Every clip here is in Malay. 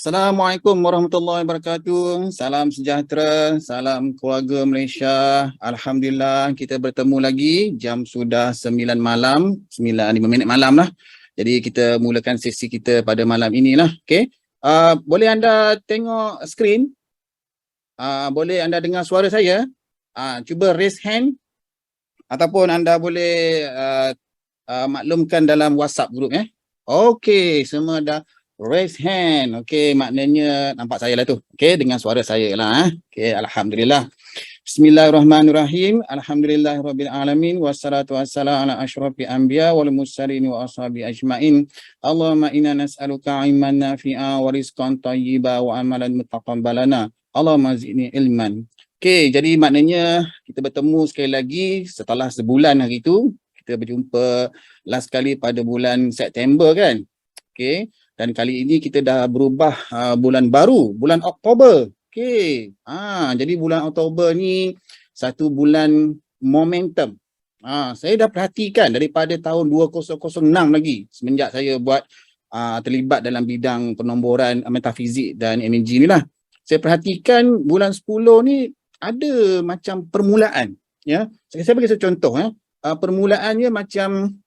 Assalamualaikum warahmatullahi wabarakatuh. Salam sejahtera, salam keluarga Malaysia. Alhamdulillah kita bertemu lagi. Jam sudah 9 malam, 9:05 malam lah. Jadi kita mulakan sesi kita pada malam inilah. Okey. Boleh anda tengok skrin? Boleh anda dengar suara saya? Cuba raise hand ataupun anda boleh maklumkan dalam WhatsApp group Okey, semua dah raise hand. Okey, maknanya nampak saya lah tu. Okey, dengan suara saya lah. Okey, alhamdulillah. Bismillahirrahmanirrahim. Alhamdulillahirabbil alamin wassalatu wassalamu ala asyrafil anbiya wal mursalin wa ashabi ajmain. Allahumma inna nas'aluka ilman nafi'a wa rizqan thayyiba wa amalan mutaqabbalana. Allahumma zidni ilman. Okey, jadi maknanya kita bertemu sekali lagi setelah sebulan hari tu. Kita berjumpa last kali pada bulan September kan. Okey, dan kali ini kita dah berubah bulan baru, bulan Oktober. Okey. Jadi bulan Oktober ni satu bulan momentum. Saya dah perhatikan daripada tahun 2006 lagi semenjak saya buat terlibat dalam bidang penomboran metafizik dan energi ni lah. Saya perhatikan bulan 10 ni ada macam permulaan, ya. Saya bagi satu contoh permulaannya macam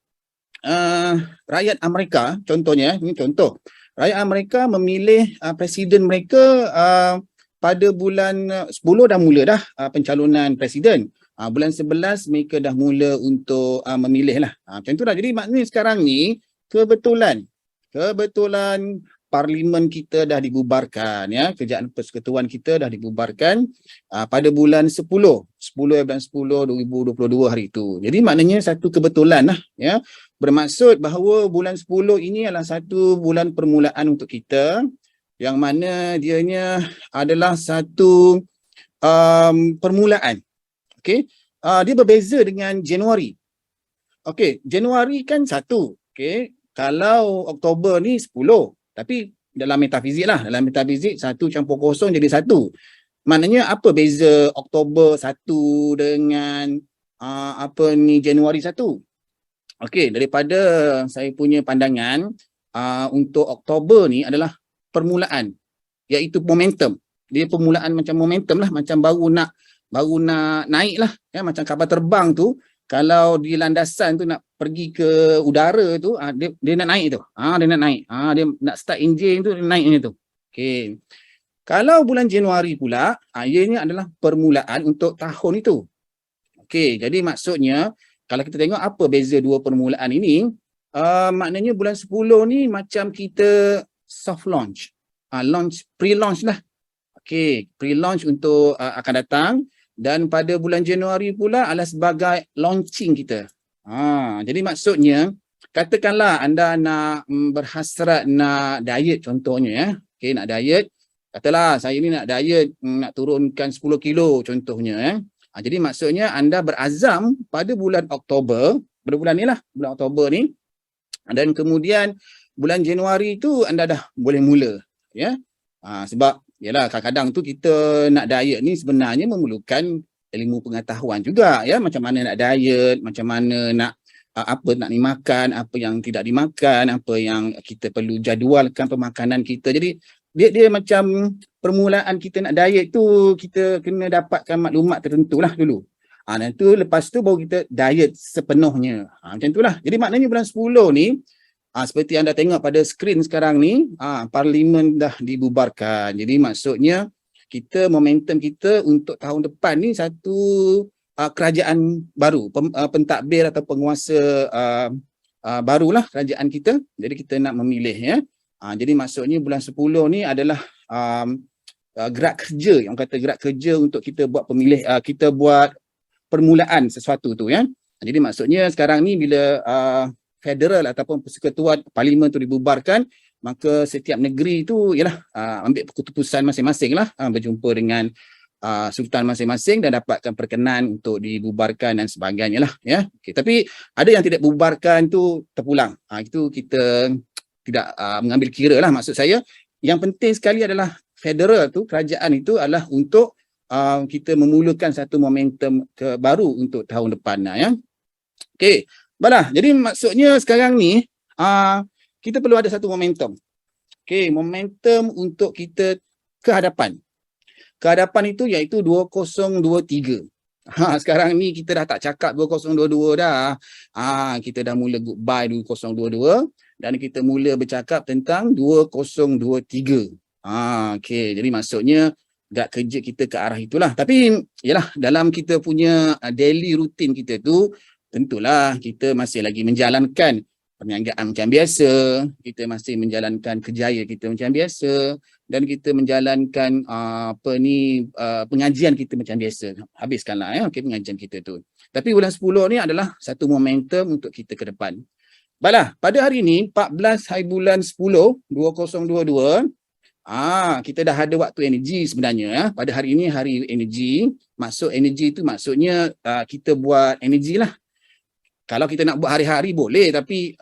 rakyat Amerika, contohnya ini contoh. Rakyat Amerika memilih presiden mereka pada bulan 10 dah mula dah pencalonan presiden. Bulan 11 mereka dah mula untuk memilih lah. Macam tu lah. Jadi maknanya sekarang ni kebetulan parlimen kita dah dibubarkan, ya. Kerajaan persekutuan kita dah dibubarkan pada bulan 10 bulan 10 2022 hari itu. Jadi maknanya satu kebetulan lah, ya. Bermaksud bahawa bulan 10 ini adalah satu bulan permulaan untuk kita, yang mana dianya adalah satu permulaan. Okey. Dia berbeza dengan Januari. Okey, Januari kan 1. Okey. Kalau Oktober ni 10. Tapi dalam metafizik lah, dalam metafizik 1 campur 0 jadi 1. Maknanya apa beza Oktober 1 dengan Januari 1? Okey, daripada saya punya pandangan, untuk Oktober ni adalah permulaan, iaitu momentum. Dia permulaan macam momentum lah, macam baru nak naik lah, ya, macam kapal terbang tu. Kalau di landasan tu nak pergi ke udara tu, dia nak naik tu. Dia nak naik. Dia nak start enjin tu, dia naik macam tu. Okey. Kalau bulan Januari pula, ianya adalah permulaan untuk tahun itu. Okey, jadi maksudnya kalau kita tengok apa beza dua permulaan ini, maknanya bulan 10 ni macam kita soft launch. Pre-launch lah. Okey, pre-launch untuk akan datang. Dan pada bulan Januari pula adalah sebagai launching kita. Jadi maksudnya, katakanlah anda nak berhasrat nak diet contohnya, ya. Okey, nak diet. Katalah saya ni nak diet, nak turunkan 10 kilo contohnya, ya. Jadi maksudnya anda berazam pada bulan Oktober, pada bulan ni lah, bulan Oktober ni. Dan kemudian bulan Januari tu anda dah boleh mula, ya. Sebab yalah, kadang-kadang tu kita nak diet ni sebenarnya memerlukan ilmu pengetahuan juga, ya. Macam mana nak diet, macam mana nak apa nak dimakan, apa yang tidak dimakan, apa yang kita perlu jadualkan pemakanan kita. Jadi dia macam permulaan kita nak diet tu, kita kena dapatkan maklumat tertentu lah dulu. Dan tu lepas tu baru kita diet sepenuhnya. Macam tu lah. Jadi maknanya bulan 10 ni, seperti anda tengok pada skrin sekarang ni, parlimen dah dibubarkan. Jadi maksudnya momentum kita untuk tahun depan ni satu kerajaan baru, pentadbir atau penguasa barulah kerajaan kita. Jadi kita nak memilih, ya. Jadi maksudnya bulan 10 ni adalah gerak kerja, yang kata gerak kerja untuk kita buat kita buat permulaan sesuatu tu, ya. Jadi maksudnya sekarang ni bila federal ataupun persekutuan parlimen tu dibubarkan, maka setiap negeri tu ialah ambil keputusan masing-masing lah, berjumpa dengan sultan masing-masing dan dapatkan perkenan untuk dibubarkan dan sebagainya lah, ya. Okay, tapi ada yang tidak bubarkan tu terpulang. Itu kita tidak mengambil kira lah. Maksud saya, yang penting sekali adalah federal tu, kerajaan itu adalah untuk kita memulakan satu momentum baru untuk tahun depan, ya. Okey. Baiklah, jadi maksudnya sekarang ni kita perlu ada satu momentum. Okey, momentum untuk kita ke hadapan. Ke hadapan itu iaitu 2023. Sekarang ni kita dah tak cakap 2022 dah. Kita dah mula goodbye 2022 dan kita mula bercakap tentang 2023. Okey, jadi maksudnya gerak kerja kita ke arah itulah. Tapi yalah, dalam kita punya daily routine kita tu, tentulah kita masih lagi menjalankan perniagaan macam biasa, kita masih menjalankan kerjaya kita macam biasa, dan kita menjalankan pengajian kita macam biasa. Habiskanlah pengajian kita tu. Tapi bulan 10 ni adalah satu momentum untuk kita ke depan. Baiklah, pada hari ini 14 hari bulan 10 2022, kita dah ada waktu energi sebenarnya. Pada hari ini hari energi. Maksud energi tu maksudnya kita buat energi lah. Kalau kita nak buat hari-hari boleh, tapi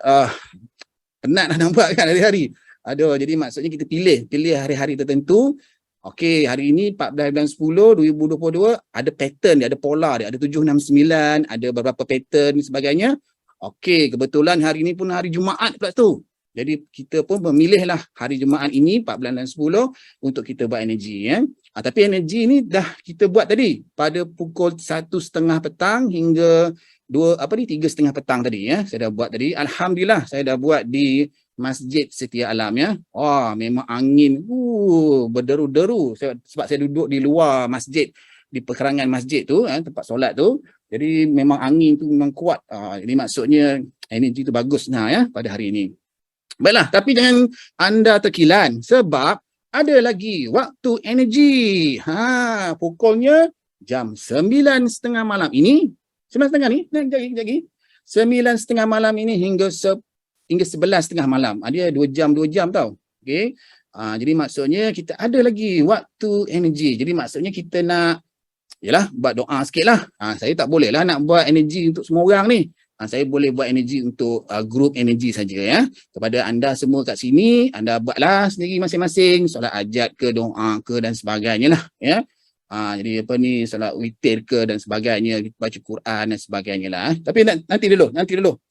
penat lah nak buat kan hari-hari. Jadi maksudnya kita pilih hari-hari tertentu. Okey, hari ini 14 bulan 10 2022 ada pattern dia, ada pola dia, ada 769, ada beberapa pattern dan sebagainya. Okey, kebetulan hari ini pun hari Jumaat pula tu. Jadi kita pun memilihlah hari Jumaat ini 14 bulan 10 untuk kita buat energi tapi energi ni dah kita buat tadi pada pukul 1.30 petang hingga 3.30 petang tadi saya dah buat tadi. Alhamdulillah saya dah buat di Masjid Setia Alam memang angin berderu-deru sebab saya duduk di luar masjid, di perkarangan masjid tu tempat solat tu. Jadi memang angin tu memang kuat. Jadi maksudnya energi tu bagus pada hari ini. Baiklah, tapi jangan anda terkilan sebab ada lagi waktu energi. Pukulnya jam 9.30 malam ini. 9.30 ni, sekejap lagi. 9.30 malam ini hingga 11.30 malam. Dia 2 jam tau. Okey. Jadi maksudnya kita ada lagi waktu energi. Jadi maksudnya kita nak buat doa sikit lah. Saya tak boleh lah nak buat energi untuk semua orang ni. Saya boleh buat energi untuk grup energi saja Kepada anda semua kat sini, anda buatlah sendiri masing-masing, solat hajat ke, doa ke dan sebagainya lah jadi solat witir ke dan sebagainya, baca Quran dan sebagainya lah Tapi nanti dulu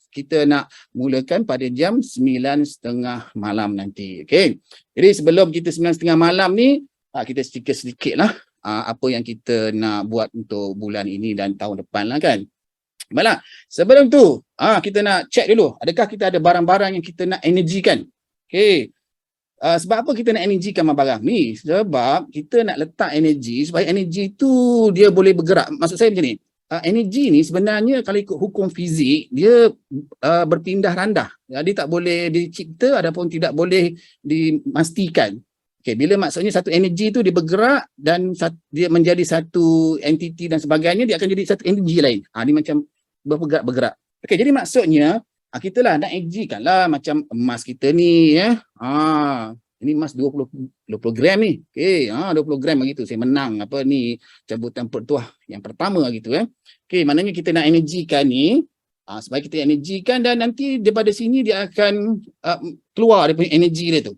kita nak mulakan pada jam 9.30 malam nanti. Okey. Jadi sebelum kita 9.30 malam ni, kita sedikit lah apa yang kita nak buat untuk bulan ini dan tahun depan lah kan. Baiklah, sebelum tu kita nak check dulu adakah kita ada barang-barang yang kita nak energikan. Okey. Sebab apa kita nak energikan barang ni? Sebab kita nak letak energi supaya energi tu dia boleh bergerak. Maksud saya macam ni, energi ni sebenarnya kalau ikut hukum fizik dia berpindah randah. Dia tak boleh dicipta ataupun tidak boleh dimastikan. Okay, bila maksudnya satu energi tu dia bergerak dan dia menjadi satu entiti dan sebagainya, dia akan jadi satu energi lain. Dia macam bergerak. Okay, jadi maksudnya kita lah nak energikan lah macam emas kita ni ini emas 20 gram ni. Okay, 20 gram begitu. Saya menang cabutan pertuah yang pertama gitu Okay, maknanya kita nak energikan ni supaya kita energikan dan nanti daripada sini dia akan keluar daripada energi dia tu.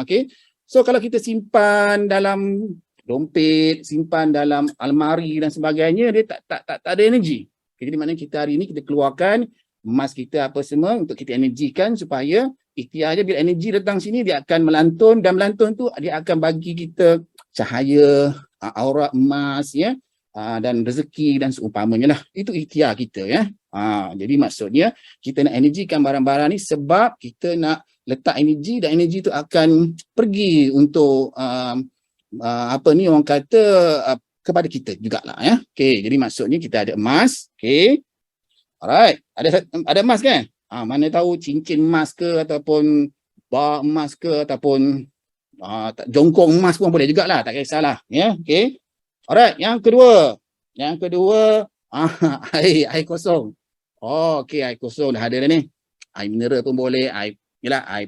Okay. So kalau kita simpan dalam dompet, simpan dalam almari dan sebagainya, dia tak ada energi. Okay, jadi maknanya kita hari ini kita keluarkan emas kita apa semua untuk kita energikan supaya ikhtiarnya bila energi datang sini dia akan melantun, dan melantun tu dia akan bagi kita cahaya, aura emas dan rezeki dan seumpamanya lah. Itu ikhtiar kita jadi maksudnya kita nak energikan barang-barang ni sebab kita nak letak energi, dan energi tu akan pergi untuk orang kata kepada kita jugalah Okey, jadi maksudnya kita ada emas. Okey. Alright, ada emas kan? Mana tahu cincin emas ke ataupun bar emas ke ataupun jongkong emas pun boleh jugalah, tak kisahlah Okey. Alright, yang kedua air kosong. Okey, air kosong dah ada dah ni. Air mineral pun boleh, air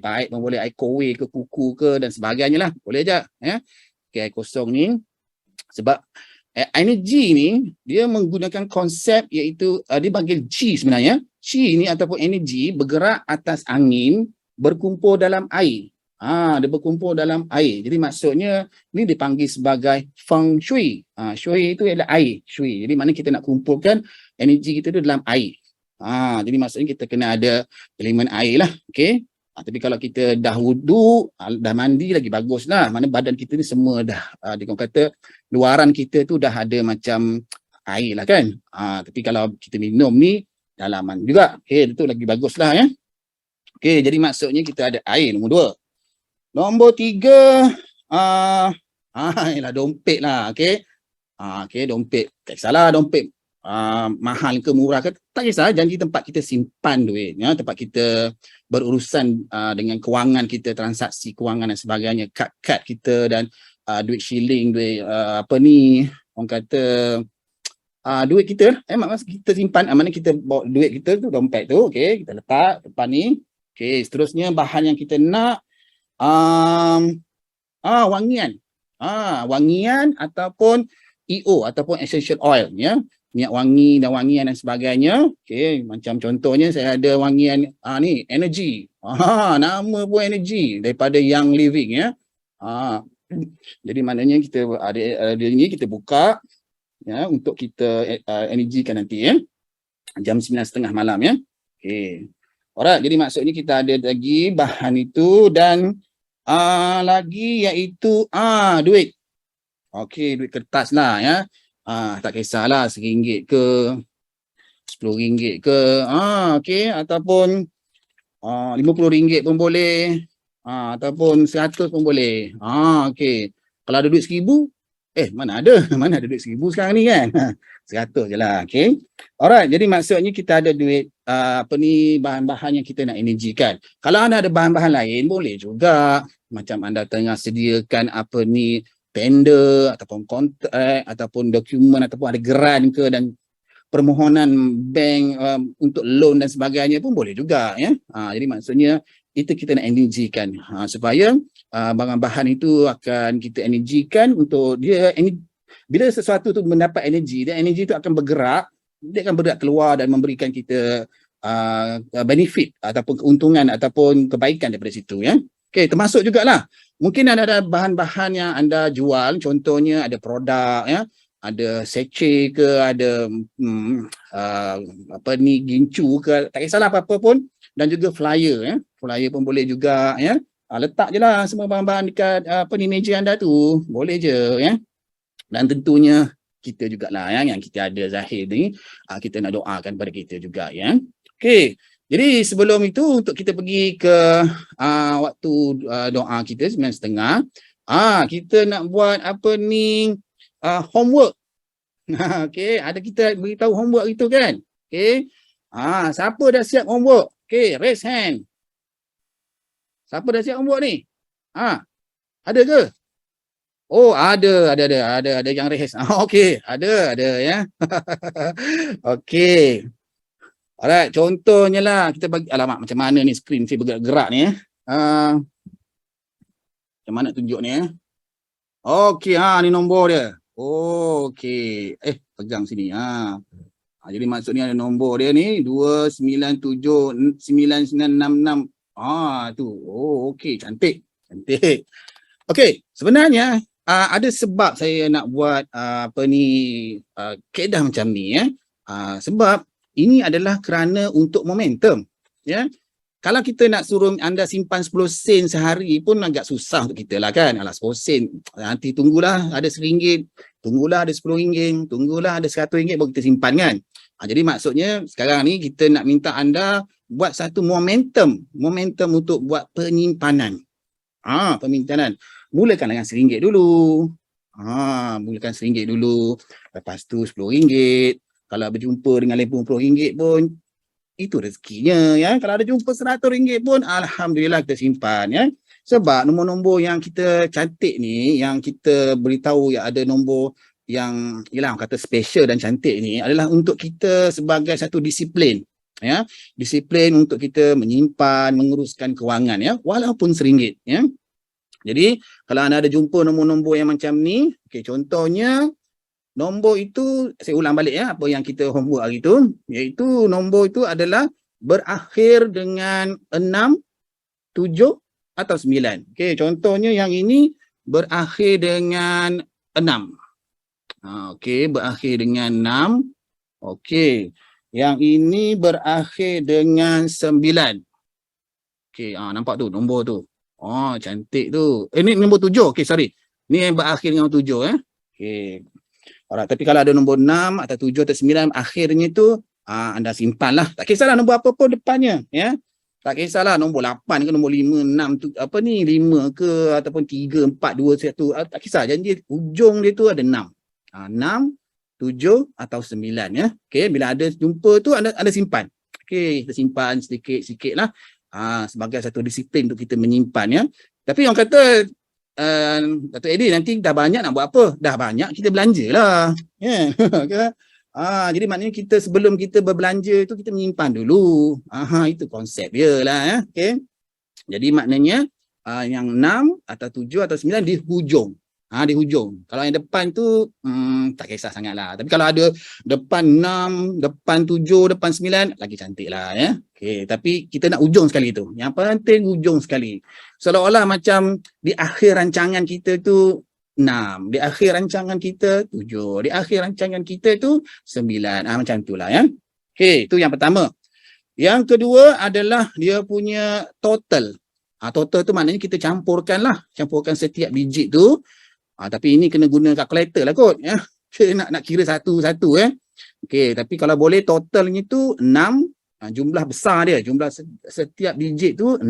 pahit pun boleh, air kowe ke, kuku ke dan sebagainya lah. Boleh je. Okay, air kosong ni. Sebab energi ni, dia menggunakan konsep iaitu, dia panggil chi sebenarnya. Chi ni ataupun energi bergerak atas angin, berkumpul dalam air. Dia berkumpul dalam air. Jadi maksudnya, ni dipanggil sebagai feng shui. Shui itu adalah air. Shui. Jadi mana kita nak kumpulkan energi kita tu dalam air. Jadi maksudnya kita kena ada elemen air lah. Okay. Tapi kalau kita dah wudu, dah mandi lagi bagus lah. Mana badan kita ni semua dah, dia kata luaran kita tu dah ada macam air lah kan. Tapi kalau kita minum ni dalaman juga. Okay, itu lagi bagus lah ya. Okay, jadi maksudnya kita ada air nombor 2. Nombor 3, ialah dompet lah. Okay. Okay, dompet. Tak kisahlah dompet mahal ke murah ke, tak kisah, janji tempat kita simpan duit, ya, tempat kita berurusan dengan kewangan kita, transaksi kewangan dan sebagainya, kad kita dan duit shilling, duit orang kata duit kita, maksud kita simpan, mana kita bawa duit kita tu, dompet tu, okey, kita letak depan ni. Okey, seterusnya bahan yang kita nak wangian. Wangian ataupun EO ataupun essential oil, ya. Minyak wangi dan wangian dan sebagainya. Okey, macam contohnya saya ada wangian ni energy. Nama pun energy daripada Young Living, ya. Jadi maknanya kita ada ni kita buka, ya, untuk kita energikan nanti, ya. Jam 9.30 malam, ya. Okey. Alright, jadi maksudnya kita ada lagi bahan itu dan lagi iaitu duit. Okey, duit kertas lah, ya. Tak kisahlah RM1 ke RM10 ke, okey, ataupun RM50 pun boleh, ataupun RM100 pun boleh. Okey. Kalau ada duit RM1,000, mana ada duit RM1,000 sekarang ni kan. RM100 je lah. Okey. Alright, jadi maksudnya kita ada duit bahan-bahan yang kita nak energikan. Kalau anda ada bahan-bahan lain boleh juga, macam anda tengah sediakan tender ataupun kontrak ataupun dokumen ataupun ada geran ke dan permohonan bank untuk loan dan sebagainya pun boleh juga, ya. Jadi maksudnya itu kita nak energikan supaya bahan-bahan itu akan kita energikan untuk dia bila sesuatu tu mendapat energi, dan energi itu akan bergerak, dia akan bergerak keluar dan memberikan kita benefit ataupun keuntungan ataupun kebaikan daripada situ, ya. Okey, termasuk jugalah mungkin ada bahan-bahan yang anda jual, contohnya ada produk, ya, ada sachet ke, ada gincu ke, tak kisahlah apa-apa pun, dan juga flyer, ya. Flyer pun boleh juga, ya. Letak je lah semua bahan-bahan dekat meja anda tu, boleh je, ya. Dan tentunya kita jugalah, ya, yang kita ada zahir ni, kita nak doakan pada kita juga, ya. Okey. Jadi sebelum itu untuk kita pergi ke waktu doa kita 9.30, kita nak buat homework. Okey, ada kita beritahu homework itu kan. Okey. Siapa dah siap homework? Okey, raise hand. Siapa dah siap homework ni? Ada ke? Oh, ada yang raise. Okey, ada ya. Okey. Alright, contohnya lah kita bagi, alamak macam mana ni skrin saya bergerak-gerak ni, ya. Macam mana tunjuk ni, ya. Okey, ni nombor dia. Okey. Pegang sini. Jadi maksudnya ada nombor dia ni 297966. Tu. Okey, cantik. Okey, sebenarnya ada sebab saya nak buat kaedah macam ni, ya. Sebab ini adalah kerana untuk momentum, ya. Kalau kita nak suruh anda simpan 10 sen sehari pun agak susah untuk kita lah kan. 10 sen, nanti tunggulah ada RM1, tunggulah ada RM10, tunggulah ada RM100 baru kita simpan kan. Jadi maksudnya sekarang ni kita nak minta anda buat satu momentum untuk buat penyimpanan. Penyimpanan. Mulakan dengan RM1 dulu. Mulakan RM1 dulu. Lepas tu RM10. Kalau berjumpa dengan RM50 pun, itu rezekinya, ya. Kalau ada jumpa RM100 pun, alhamdulillah kita simpan, ya. Sebab nombor-nombor yang kita cantik ni, yang kita beritahu ya ada nombor yang ialah kata special dan cantik ni adalah untuk kita sebagai satu disiplin, ya. Disiplin untuk kita menyimpan, menguruskan kewangan, ya, walaupun RM1, ya. Jadi kalau anda ada jumpa nombor-nombor yang macam ni, okey, contohnya nombor itu, saya ulang balik, ya, apa yang kita homework hari itu, iaitu nombor itu adalah berakhir dengan 6, 7 atau 9. Okey, contohnya yang ini berakhir dengan 6. Okey, berakhir dengan 6. Okey, yang ini berakhir dengan 9. Okey, nampak tu nombor tu. Oh, cantik tu. Ni nombor 7. Okey, sorry. Ni yang berakhir dengan 7 Okey. Alright, tapi kalau ada nombor 6 atau 7 atau 9 akhirnya tu anda simpanlah. Tak kisahlah nombor apa pun depannya ya. Tak kisahlah nombor 8 ke nombor 5, 6 tu apa ni 5 ke ataupun 3, 4, 2, 1. Tak kisah. Janji hujung dia tu ada 6. 6, 7 atau 9 ya. Okey, bila ada jumpa tu anda simpan. Okey, kita simpan sikit-sikit lah. Sebagai satu disiplin untuk kita menyimpan ya. Tapi orang kata Datuk Edi nanti dah banyak nak buat apa? Dah banyak kita belanja lah. Ya. Yeah. Jadi maknanya kita sebelum kita berbelanja tu kita menyimpan dulu. Itu konsep dia lah ya. Okay. Jadi maknanya yang 6 atau 7 atau 9 di hujung. Di hujung. Kalau yang depan tu tak kisah sangat lah. Tapi kalau ada depan 6, depan 7, depan 9 lagi cantik lah ya. Okay. Tapi kita nak hujung sekali tu. Yang penting hujung sekali. Seolah-olah macam di akhir rancangan kita tu 6. Di akhir rancangan kita 7. Di akhir rancangan kita tu 9. Macam tu lah ya. Okay. Itu yang pertama. Yang kedua adalah dia punya total. Total tu maknanya kita campurkan lah. Campurkan setiap digit tu. Tapi ini kena guna kalkulator lah kot. Ya. Nak kira satu-satu. Okay, tapi kalau boleh totalnya tu 6. Jumlah besar dia. Jumlah setiap digit tu 6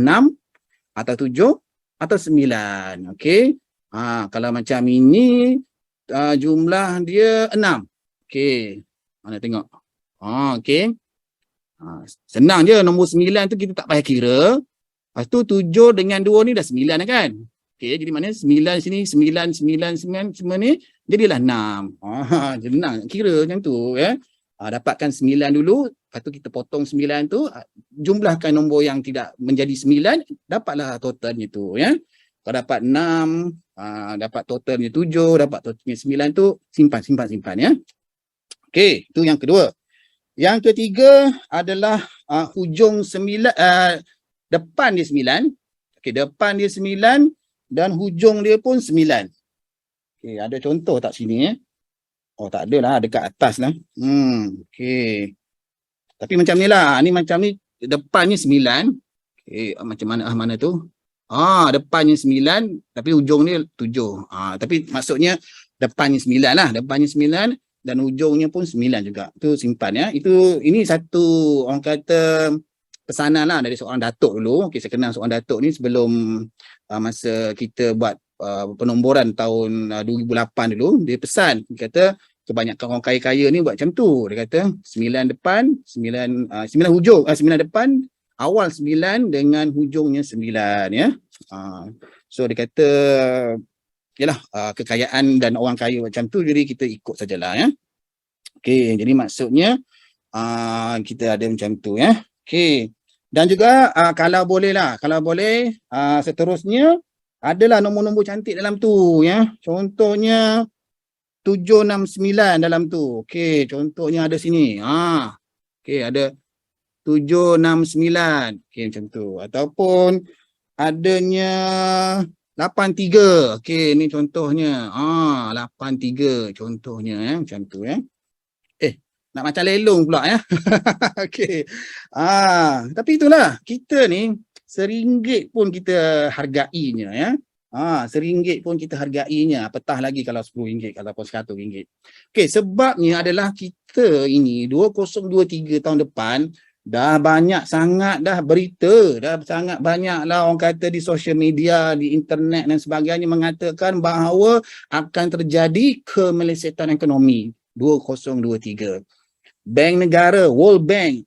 atau 7 atau 9. Okay. Kalau macam ini jumlah dia 6. Okay. Mana tengok. Okay. Senang je. Nombor 9 tu kita tak payah kira. Lepas tu 7 dengan 2 ni dah 9 kan. Okay, jadi maknanya 9 sini, 9 semua ni, jadilah 6. Senang kira macam tu. Dapatkan 9 dulu, lepas tu kita potong 9 tu, jumlahkan nombor yang tidak menjadi 9, dapatlah totalnya tu. Kalau dapat 6, dapat totalnya 7, dapat totalnya 9 tu, simpan ya. Okay, itu yang kedua. Yang ketiga adalah hujung 9, depan dia 9. Okay, depan dia 9, dan hujung dia pun 9. Okay, ada contoh tak sini? Oh, tak ada lah. Dekat atas lah. Okay. Tapi macam ni lah. Ni macam ni. Depannya 9. Okay, macam mana tu? Depannya 9. Tapi hujung ni 7. Tapi maksudnya depannya 9 lah. Depannya 9 dan hujungnya pun 9 juga. Itu simpan ya. Ini satu orang kata pesanan lah dari seorang datuk dulu. Okay, saya kenal seorang datuk ni sebelum masa kita buat penomboran tahun 2008 dulu. Dia pesan, dia kata kebanyakan orang kaya-kaya ni buat macam tu. Dia kata 9 depan, 9 hujung, 9 depan, awal 9 dengan hujungnya 9 ya. So dia kata yalah, kekayaan dan orang kaya macam tu, jadi kita ikut sajalah ya. Okay, jadi maksudnya kita ada macam tu ya. Okay. Dan juga kalau boleh seterusnya adalah nombor-nombor cantik dalam tu ya. Contohnya 769 dalam tu. Okey, contohnya ada sini. Okey, ada 769. Okey, macam tu. Ataupun adanya 83. Okey, ni contohnya. 83 contohnya ya, macam tu ya. Nak macam lelong pula ya. Okey. Tapi itulah, kita ni RM1 pun kita hargainya ya. RM1 pun kita hargainya. Apatah lagi kalau RM10 ataupun RM100. Okey, sebabnya adalah kita ini 2023 tahun depan dah banyak sangat dah berita, dah sangat banyak lah orang kata di social media, di internet dan sebagainya mengatakan bahawa akan terjadi kemelesetan ekonomi 2023. Bank negara, World Bank,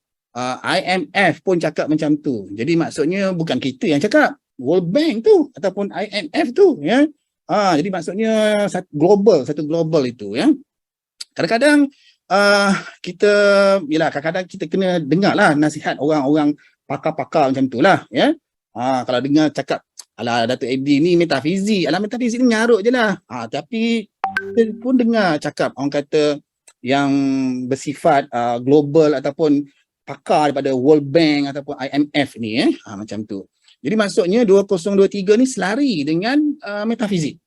IMF pun cakap macam tu. Jadi maksudnya bukan kita yang cakap, World Bank tu ataupun IMF tu ya. Jadi maksudnya satu global itu ya. Kadang-kadang kadang-kadang kita kena dengar lah nasihat orang-orang pakar-pakar macam tu lah ya. Kalau dengar cakap alah Datuk Edi ni metafizik, metafizik ni ngarut je lah. Tapi kita pun dengar cakap orang kata yang bersifat global ataupun pakar daripada World Bank ataupun IMF ni macam tu. Jadi maksudnya 2023 ni selari dengan metafizik.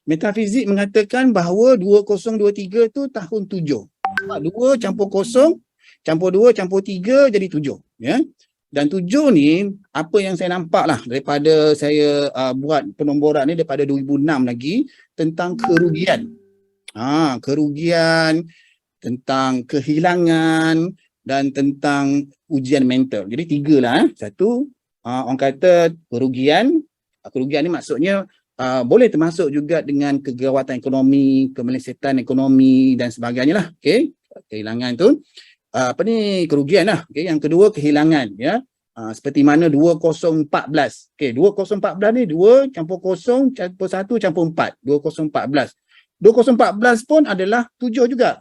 Metafizik mengatakan bahawa 2023 tu tahun 7. 2 campur 0 campur 2 campur 3 jadi 7 ya. Dan 7 ni, apa yang saya nampak lah daripada saya buat penomboran ni daripada 2006 lagi, tentang kerugian. Kerugian, tentang kehilangan dan tentang ujian mental. Jadi 3 lah. Satu, orang kata kerugian. Kerugian ni maksudnya boleh termasuk juga dengan kegawatan ekonomi, kemelesetan ekonomi dan sebagainya lah. Okay? Kehilangan tu. Kerugian lah. Okay? Yang kedua, kehilangan. Ya. Seperti mana 2014. Okay, 2014 ni 2 campur 0 campur 1 campur 4. 2014. 2014 pun adalah 7 juga.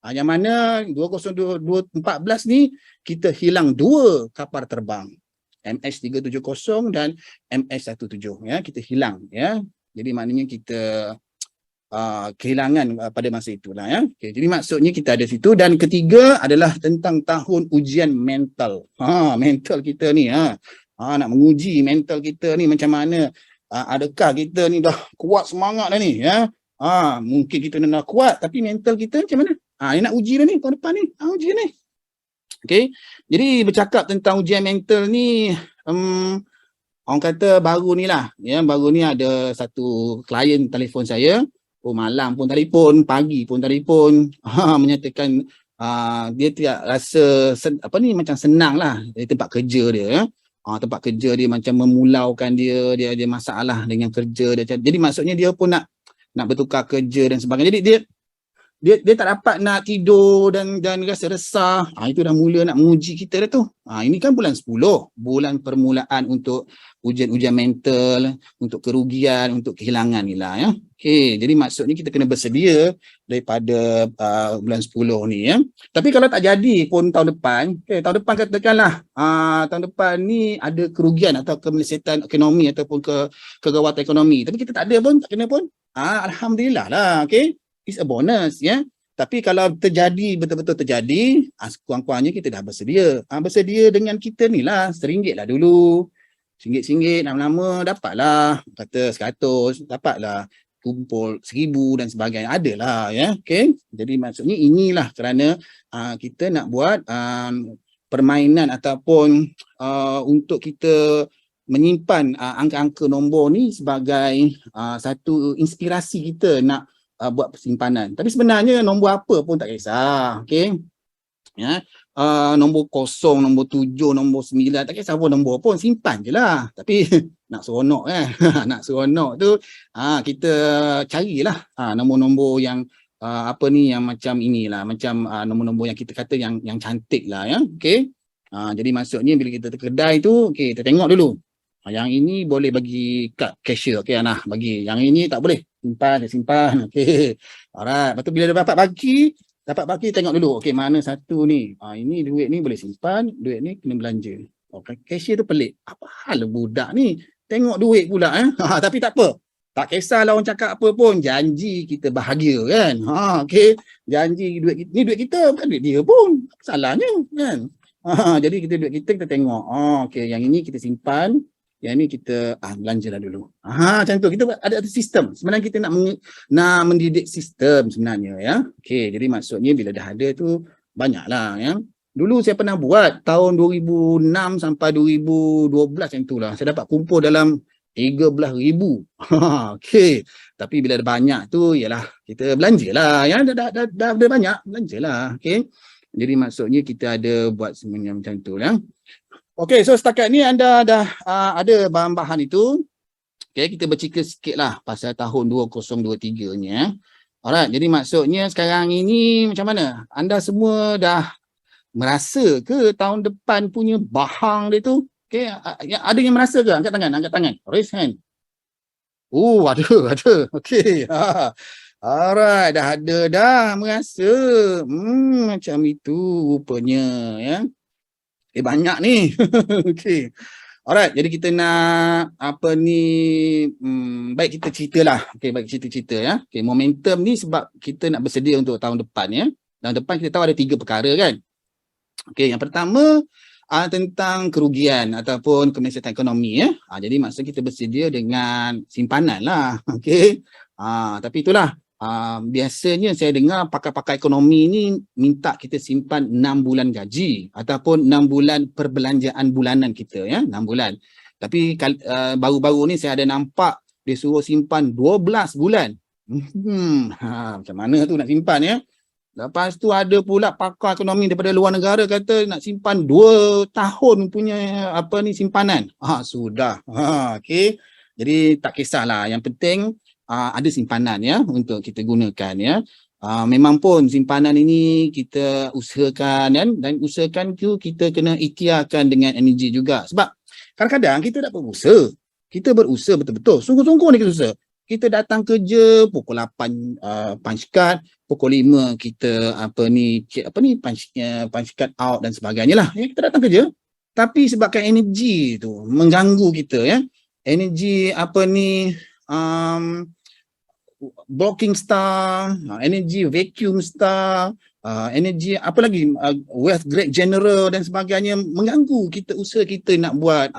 Yang mana 2014 ni kita hilang 2 kapal terbang. MH370 dan MH17 ya, kita hilang ya. Jadi maknanya kita kehilangan pada masa itulah ya. Okay, jadi maksudnya kita ada situ. Dan ketiga adalah tentang tahun ujian mental. Mental kita ni nak menguji mental kita ni macam mana. Adakah kita ni dah kuat semangat dah ni ya. Mungkin kita dah kuat tapi mental kita macam mana? Ni nak uji dah ni tahun depan ni. Ujian ni. Okay. Jadi bercakap tentang ujian mental ni, orang kata baru ni lah. Ya, baru ni ada satu klien telefon saya. Malam pun telefon, pagi pun telefon. Menyatakan dia tidak rasa macam senang lah dari tempat kerja dia. Tempat kerja dia macam memulaukan dia ada masalah dengan kerja dia. Jadi maksudnya dia pun nak bertukar kerja dan sebagainya. Jadi dia tak dapat nak tidur dan rasa resah. Itu dah mula nak menguji kita dah tu. Ini kan bulan 10, bulan permulaan untuk ujian-ujian mental, untuk kerugian, untuk kehilangan ni lah ya. Okey, jadi maksudnya kita kena bersedia daripada bulan 10 ni ya. Tapi kalau tak jadi pun tahun depan, tahun depan katakanlah tahun depan ni ada kerugian atau kemelesetan ekonomi ataupun kegawatan ekonomi. Tapi kita tak ada pun, tak kena pun. Alhamdulillah lah, okey. It's a bonus ya. Tapi kalau terjadi, betul-betul terjadi, kurang-kurangnya kita dah bersedia. Bersedia dengan kita ni lah, RM1 lah dulu. RM1 lama-lama dapatlah, kata 100, dapatlah kumpul 1000 dan sebagainya. Adalah ya. Okay. Jadi maksudnya inilah kerana kita nak buat permainan ataupun untuk kita menyimpan angka-angka nombor ni sebagai satu inspirasi kita nak buat persimpanan. Tapi sebenarnya nombor apa pun tak kisah. Okay. Ya. Nombor 0, nombor 7, nombor 9, tak kisah pun nombor pun, simpan je lah. Tapi nak seronok kan. Nak seronok tu kita carilah nombor-nombor yang yang macam inilah, macam nombor-nombor yang kita kata yang cantik lah ya. Okay. Jadi maksudnya bila kita ke kedai tu, okay, kita tengok dulu. Yang ini boleh bagi kad cashier. Okay, bagi. Yang ini tak boleh. Simpan. Okay. Alright. Lepas tu bila dapat bagi, tengok dulu. Okay, mana satu ni? Ini duit ni boleh simpan. Duit ni kena belanja. Okay, cashier tu pelik. Apa hal budak ni? Tengok duit pula. Tapi tak apa. Tak kisahlah orang cakap apa pun. Janji kita bahagia kan. Okay. Janji duit kita. Ni duit kita. Bukan duit dia pun. Apa salahnya kan. Jadi duit kita tengok. Okay, yang ini kita simpan. Yang ni kita belanjalah dulu. Macam tu. Kita ada sistem. Sebenarnya kita nak mendidik sistem sebenarnya ya. Okey, jadi maksudnya bila dah ada tu banyaklah ya. Dulu saya pernah buat tahun 2006 sampai 2012 macam itulah. Saya dapat kumpul dalam 13,000. Okey. Tapi bila ada banyak tu ialah kita belanjalah ya. Dah banyak belanjalah. Okey. Jadi maksudnya kita ada buat semuanya macam tu ya. Okey, so setakat ni anda dah ada bahan-bahan itu. Okey, kita bercerita sikit lah pasal tahun 2023 ni ya. Alright, jadi maksudnya sekarang ini macam mana? Anda semua dah merasa ke tahun depan punya bahang dia tu? Okey, ada yang merasa ke? Angkat tangan. Raise hand. Ada. Okey. Alright, dah ada dah merasa. Macam itu rupanya ya. Banyak ni. Okey. Alright, jadi kita nak baik kita ceritalah. Okey, baik cerita ya. Okey, momentum ni sebab kita nak bersedia untuk tahun depan ya. Tahun depan kita tahu ada 3 perkara kan. Okey, yang pertama tentang kerugian ataupun kemelesetan ekonomi ya. Jadi maksud kita bersedia dengan simpanan lah. Okey. Tapi itulah biasanya saya dengar pakar-pakar ekonomi ni minta kita simpan 6 bulan gaji ataupun 6 bulan perbelanjaan bulanan kita, ya, 6 bulan. Tapi baru-baru ni saya ada nampak dia suruh simpan 12 bulan. Macam mana tu nak simpan, ya? Lepas tu ada pula pakar ekonomi daripada luar negara kata nak simpan 2 tahun punya simpanan. Sudah. Okey. Jadi tak kisahlah, yang penting ada simpanan, ya, untuk kita gunakan, ya. Memang pun simpanan ini kita usahakan, kan, dan usahakan tu kita kena ikhtiarkan dengan energi juga. Sebab kadang-kadang kita tak berusaha. Kita berusaha betul-betul. Sungguh-sungguh ni kita usaha. Kita datang kerja pukul 8 punch card, pukul 5 kita punch card out dan sebagainya lah. Ya, kita datang kerja. Tapi sebabkan energi tu mengganggu kita, ya. Energi blocking star, energi vacuum star, energi wealth grade general dan sebagainya mengganggu kita, usaha kita nak buat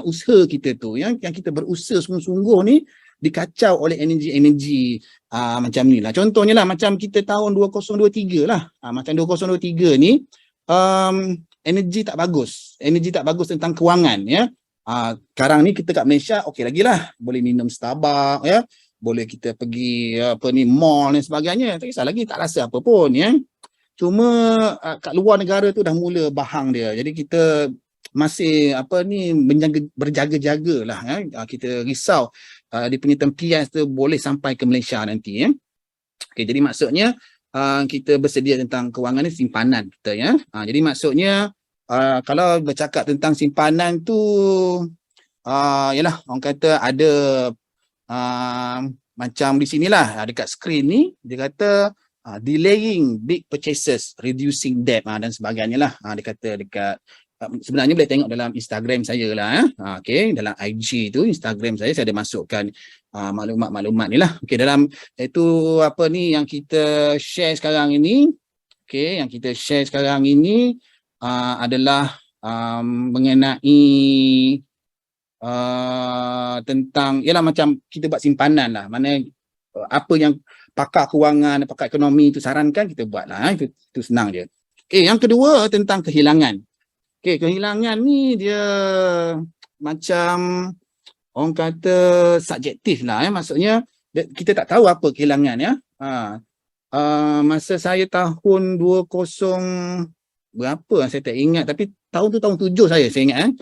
usaha kita tu, yang kita berusaha sungguh-sungguh ni dikacau oleh energi-energi macam ni lah. Contohnya lah macam kita tahun 2023 lah. Macam 2023 ni energi tak bagus tentang kewangan, ya. Sekarang ni kita kat Malaysia okey lagi lah, boleh minum Starbucks, ya, boleh kita pergi mall dan sebagainya, tak kisah lagi, tak rasa apa pun, ya. Cuma kat luar negara tu dah mula bahang dia, jadi kita masih berjaga-jaga lah, ya. Kita risau dia punya tempias tu boleh sampai ke Malaysia nanti, ya. Okey, jadi maksudnya kita bersedia tentang kewangan ni, simpanan kita, ya. Jadi maksudnya kalau bercakap tentang simpanan tu, yalah, orang kata ada macam di sinilah dekat skrin ni dia kata delaying big purchases, reducing debt dan sebagainya lah. Dia kata dekat sebenarnya boleh tengok dalam Instagram saya lah, okey, dalam IG tu, Instagram saya ada masukkan maklumat-maklumat ni lah. Okey, dalam itu yang kita share sekarang ini, okey, yang kita share sekarang ini adalah mengenai tentang, ialah macam kita buat simpanan lah, mana apa yang pakar kewangan, pakar ekonomi itu sarankan, kita buat lah, itu senang je. Okay, yang kedua tentang kehilangan. Okay, kehilangan ni dia macam orang kata subjektif lah, maksudnya kita tak tahu apa kehilangan, ya. Masa saya tahun 20 berapa saya tak ingat, tapi tahun tu tahun 7 saya ingat,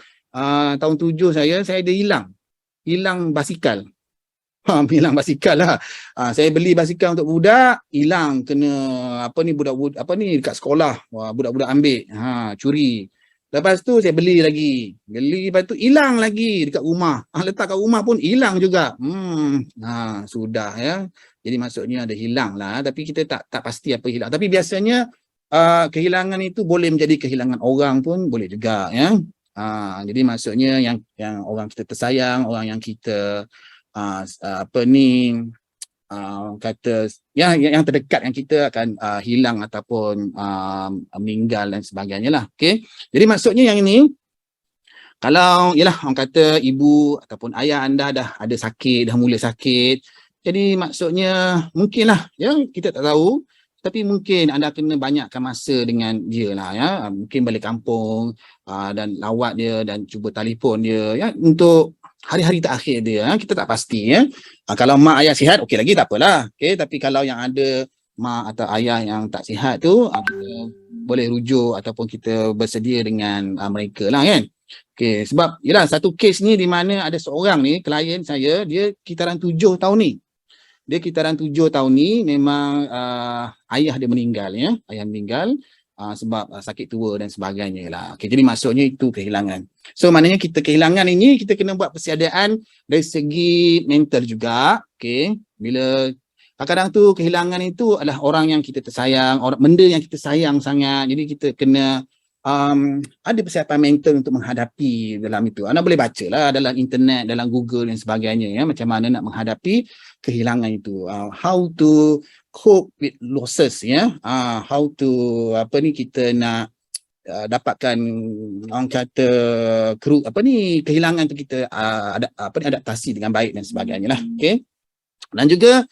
tahun 7 saya ada hilang basikal. Hilang basikal lah. Saya beli basikal untuk budak, hilang, kena budak dekat sekolah, budak-budak ambil, curi. Lepas tu saya beli lagi, lepas tu hilang lagi dekat rumah, letak kat rumah pun hilang juga. Sudah, ya. Jadi maksudnya ada hilang lah, tapi kita tak pasti apa hilang. Tapi biasanya kehilangan itu boleh menjadi kehilangan orang pun boleh juga, ya. Jadi maksudnya yang orang kita tersayang, orang yang kita kata yang terdekat yang kita akan hilang ataupun meninggal dan sebagainya lah. Okey. Jadi maksudnya yang ini, kalau yalah orang kata ibu ataupun ayah anda dah ada sakit, dah mula sakit, jadi maksudnya mungkinlah, ya, kita tak tahu, tapi mungkin anda kena banyakkan masa dengan dia lah, ya. Mungkin balik kampung dan lawat dia dan cuba telefon dia, ya, untuk hari-hari terakhir dia, ya. Kita tak pasti, ya. Kalau mak ayah sihat, okey lagi, tak apalah. Okey, tapi kalau yang ada mak atau ayah yang tak sihat tu, kita boleh rujuk ataupun kita bersedia dengan mereka lah, kan. Okey, sebab yalah satu kes ni di mana ada seorang ni, klien saya, dia kitaran 7 tahun ni. Dia kitaran 7 tahun ni memang ayah dia meninggal, ya. Ayah meninggal sebab sakit tua dan sebagainya lah. Okay, jadi maksudnya itu kehilangan. So maknanya kita kehilangan ini, kita kena buat persediaan dari segi mental juga. Okay, bila kadang-kadang tu kehilangan itu adalah orang yang kita tersayang, benda yang kita sayang sangat. Jadi kita kena ada persiapan mental untuk menghadapi dalam itu. Anda boleh baca lah dalam internet, dalam Google dan sebagainya, ya, macam mana nak menghadapi kehilangan itu. How to cope with losses, ya. How to kita nak dapatkan orang kata kehilangan tu kita adaptasi dengan baik dan sebagainya lah. Okay. Dan juga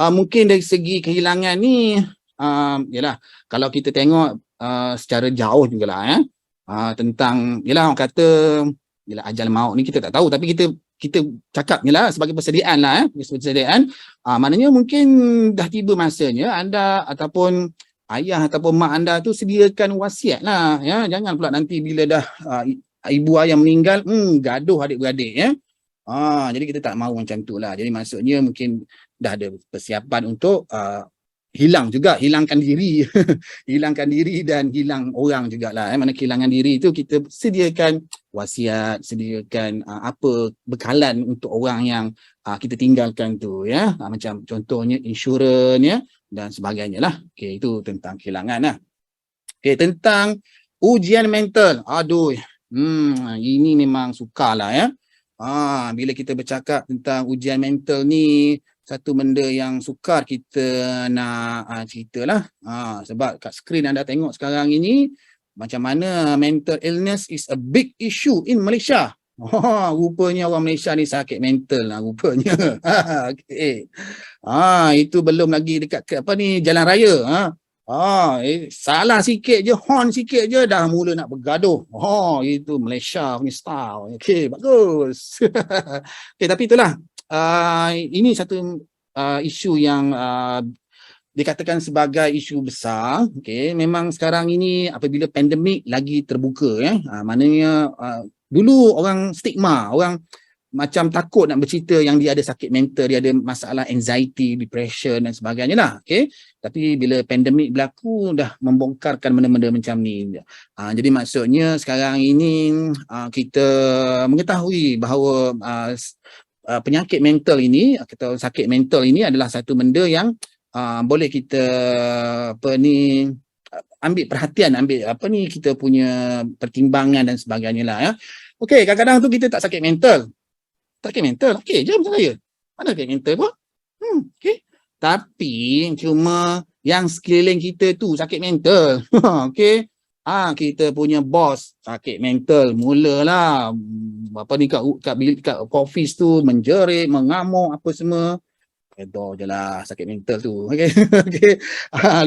mungkin dari segi kehilangan ni yalah, kalau kita tengok secara jauh jugalah tentang yalah orang kata yalah ajal maut ni kita tak tahu, tapi kita cakap yalah sebagai persediaan lah persediaan, maknanya mungkin dah tiba masanya anda ataupun ayah ataupun mak anda tu sediakan wasiat lah ya, jangan pula nanti bila dah ibu ayah meninggal gaduh adik-beradik ya. Jadi kita tak mahu macam tu lah. Jadi maksudnya mungkin dah ada persiapan untuk hilangkan diri hilangkan diri dan hilang orang jugalah mana kehilangan diri tu kita sediakan wasiat, sediakan apa bekalan untuk orang yang kita tinggalkan tu ya, macam contohnya insurans ya dan sebagainya lah. Okey, itu tentang kehilangan lah. Okey, tentang ujian mental, aduh ini memang sukarlah ya. Bila kita bercakap tentang ujian mental ni, satu benda yang sukar kita nak ceritalah. Sebab kat skrin anda tengok sekarang ini, macam mana mental illness is a big issue in Malaysia. Rupanya orang Malaysia ni sakit mental lah rupanya. Okay. Itu belum lagi dekat ke apa ni, jalan raya. Salah sikit je, horn sikit je dah mula nak bergaduh. Itu Malaysia punya style. Okey, bagus. Okay, tapi itulah. Ini satu isu yang dikatakan sebagai isu besar. Okay, memang sekarang ini apabila pandemik lagi terbuka ya. Maknanya dulu orang stigma, orang macam takut nak bercerita yang dia ada sakit mental, dia ada masalah anxiety, depression dan sebagainya lah. Okay? Tapi bila pandemik berlaku dah membongkarkan benda-benda macam ni. Jadi maksudnya sekarang ini kita mengetahui bahawa penyakit mental ini atau sakit mental ini adalah satu benda yang boleh kita ambil perhatian, ambil kita punya pertimbangan dan sebagainya lah ya. Okey, kadang-kadang tu kita tak sakit mental. Sakit mental, okey je macam saya. Mana sakit mental pun? Okey. Tapi cuma yang sekeliling kita tu sakit mental. Okey. Kita punya bos sakit mental, mulalah kat office tu menjerit, mengamuk apa semua. Redha je lah sakit mental tu. Okey. Okey.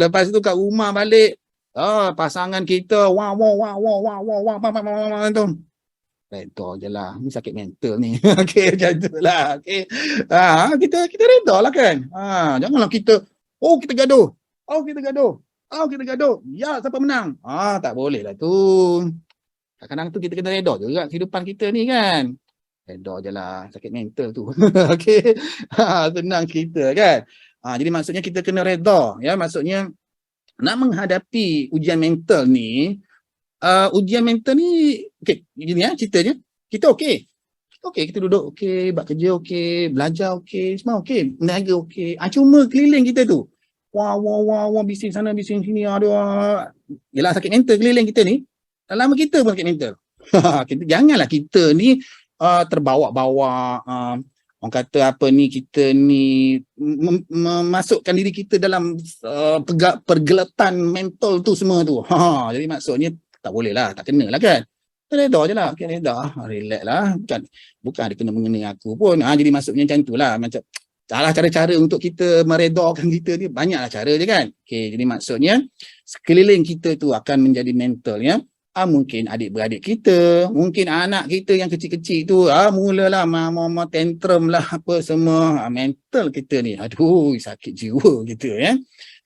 Lepas tu kat rumah balik, pasangan kita wah tu. Redha je lah, ni sakit mental ni. Okey, macam tu lah. Okey. Kita redha lah kan. Janganlah kita kita gaduh. Kita gaduh. Ya, siapa menang? Tak boleh lah tu. Kadang-kadang tu kita kena redha juga kehidupan kita ni kan. Redha je lah, sakit mental tu. Okey. Senang cerita kan. Jadi maksudnya kita kena redha. Ya, maksudnya nak menghadapi ujian mental ni, okey, gini ya ceritanya. Kita okey. Kita duduk okey, buat kerja okey, belajar okey, semua okey, berniaga okey. Cuma keliling kita tu. Wah, bising sana, bising sini, yalah sakit mental keliling kita ni. Dah lama kita pun sakit mental. Janganlah kita ni terbawa-bawa, orang kata kita ni memasukkan diri kita dalam pergelatan mental tu semua tu. Jadi maksudnya tak boleh lah, tak kena lah kan. Redha je lah, okay, redha, relax lah. Bukan ada kena mengenai aku pun. Jadi maksudnya macam tu lah. Macam cara-cara untuk kita meredakan kita ni banyaklah cara je kan. Okay, jadi maksudnya sekeliling kita tu akan menjadi mental ya. Mungkin adik-beradik kita, mungkin anak kita yang kecil-kecil tu mulalah mama tantrum lah apa semua. Mental kita ni aduh sakit jiwa gitu ya.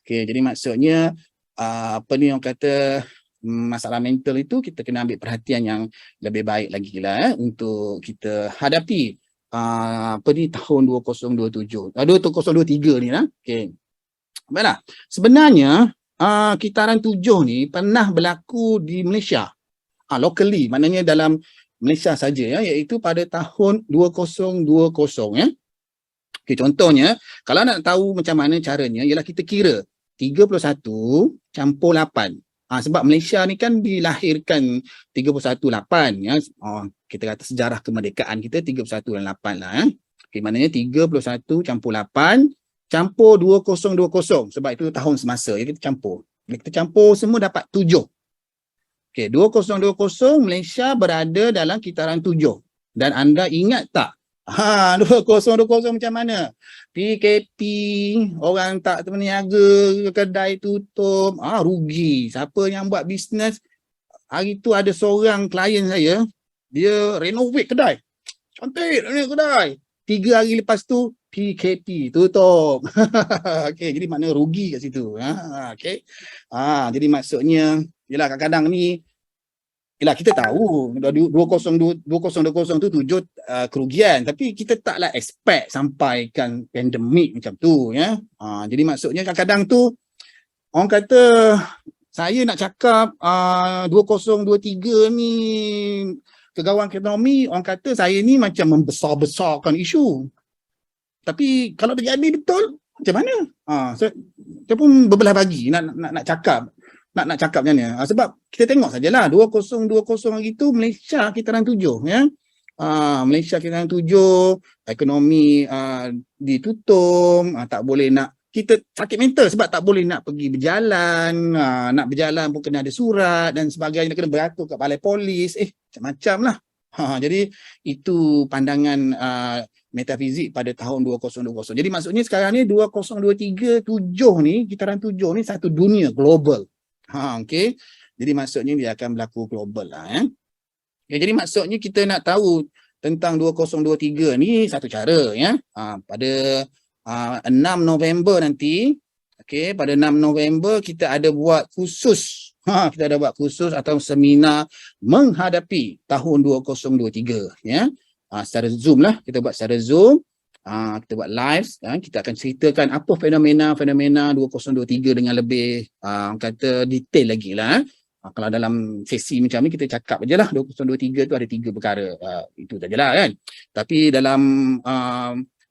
Okay, jadi maksudnya orang kata masalah mental itu kita kena ambil perhatian yang lebih baik lagi lah untuk kita hadapi tahun 2027 2023 ni lah. Okey. Baiklah. Sebenarnya kitaran 7 ni pernah berlaku di Malaysia. Locally, maknanya dalam Malaysia saja ya, iaitu pada tahun 2020 ya. Okey, contohnya kalau nak tahu macam mana caranya ialah kita kira 31 campur 8. Sebab Malaysia ni kan dilahirkan 31/8 ya. Kita kata sejarah kemerdekaan kita 31/8 lah ya. Okay, maknanya 31 campur 8 campur 2020 sebab itu tahun semasa ya, kita campur. Bila kita campur semua dapat 7. Okey, 2020 Malaysia berada dalam kitaran 7. Dan anda ingat tak 2020 macam mana? PKP, orang tak berniaga, kedai tutup, rugi. Siapa yang buat bisnes, hari tu ada seorang klien saya, dia renovate kedai. Cantik ni kedai. 3 hari lepas tu PKP tutup. Okey, jadi makna rugi kat situ. Okey. Jadi maksudnya yalah kadang-kadang ni yalah kita tahu 2020 tu 7 kerugian, tapi kita taklah expect sampaikan pandemik macam tu ya. Jadi maksudnya kadang-kadang tu orang kata saya nak cakap 2023 ni kegawang ekonomi, orang kata saya ni macam membesar-besarkan isu. Tapi kalau terjadi betul, macam mana? Saya pun berbelah bagi nak cakap. Nak cakap macam mana? Sebab kita tengok sajalah 2020 hari tu Malaysia kitaran 7 ya. Malaysia kitaran 7, ekonomi ditutup, tak boleh nak, kita sakit mental sebab tak boleh nak pergi berjalan, nak berjalan pun kena ada surat dan sebagainya, kena beratur kat balai polis, macam-macam lah. Jadi itu pandangan metafizik pada tahun 2020. Jadi maksudnya sekarang ni 2023 7 ni, kitaran 7 ni satu dunia global. Okey. Jadi maksudnya dia akan berlaku global lah. Jadi maksudnya kita nak tahu tentang 2023 ni satu cara ya. Pada 6 November nanti, okey, pada 6 November kita ada buat khusus. Kita ada buat khusus atau seminar menghadapi tahun 2023 ya. Secara Zoom lah, kita buat secara Zoom. Kita buat live, kita akan ceritakan apa fenomena-fenomena 2023 dengan lebih kata detail lagi lah. Kalau dalam sesi macam ni kita cakap je lah 2023 tu ada 3 perkara, itu sajalah kan. Tapi dalam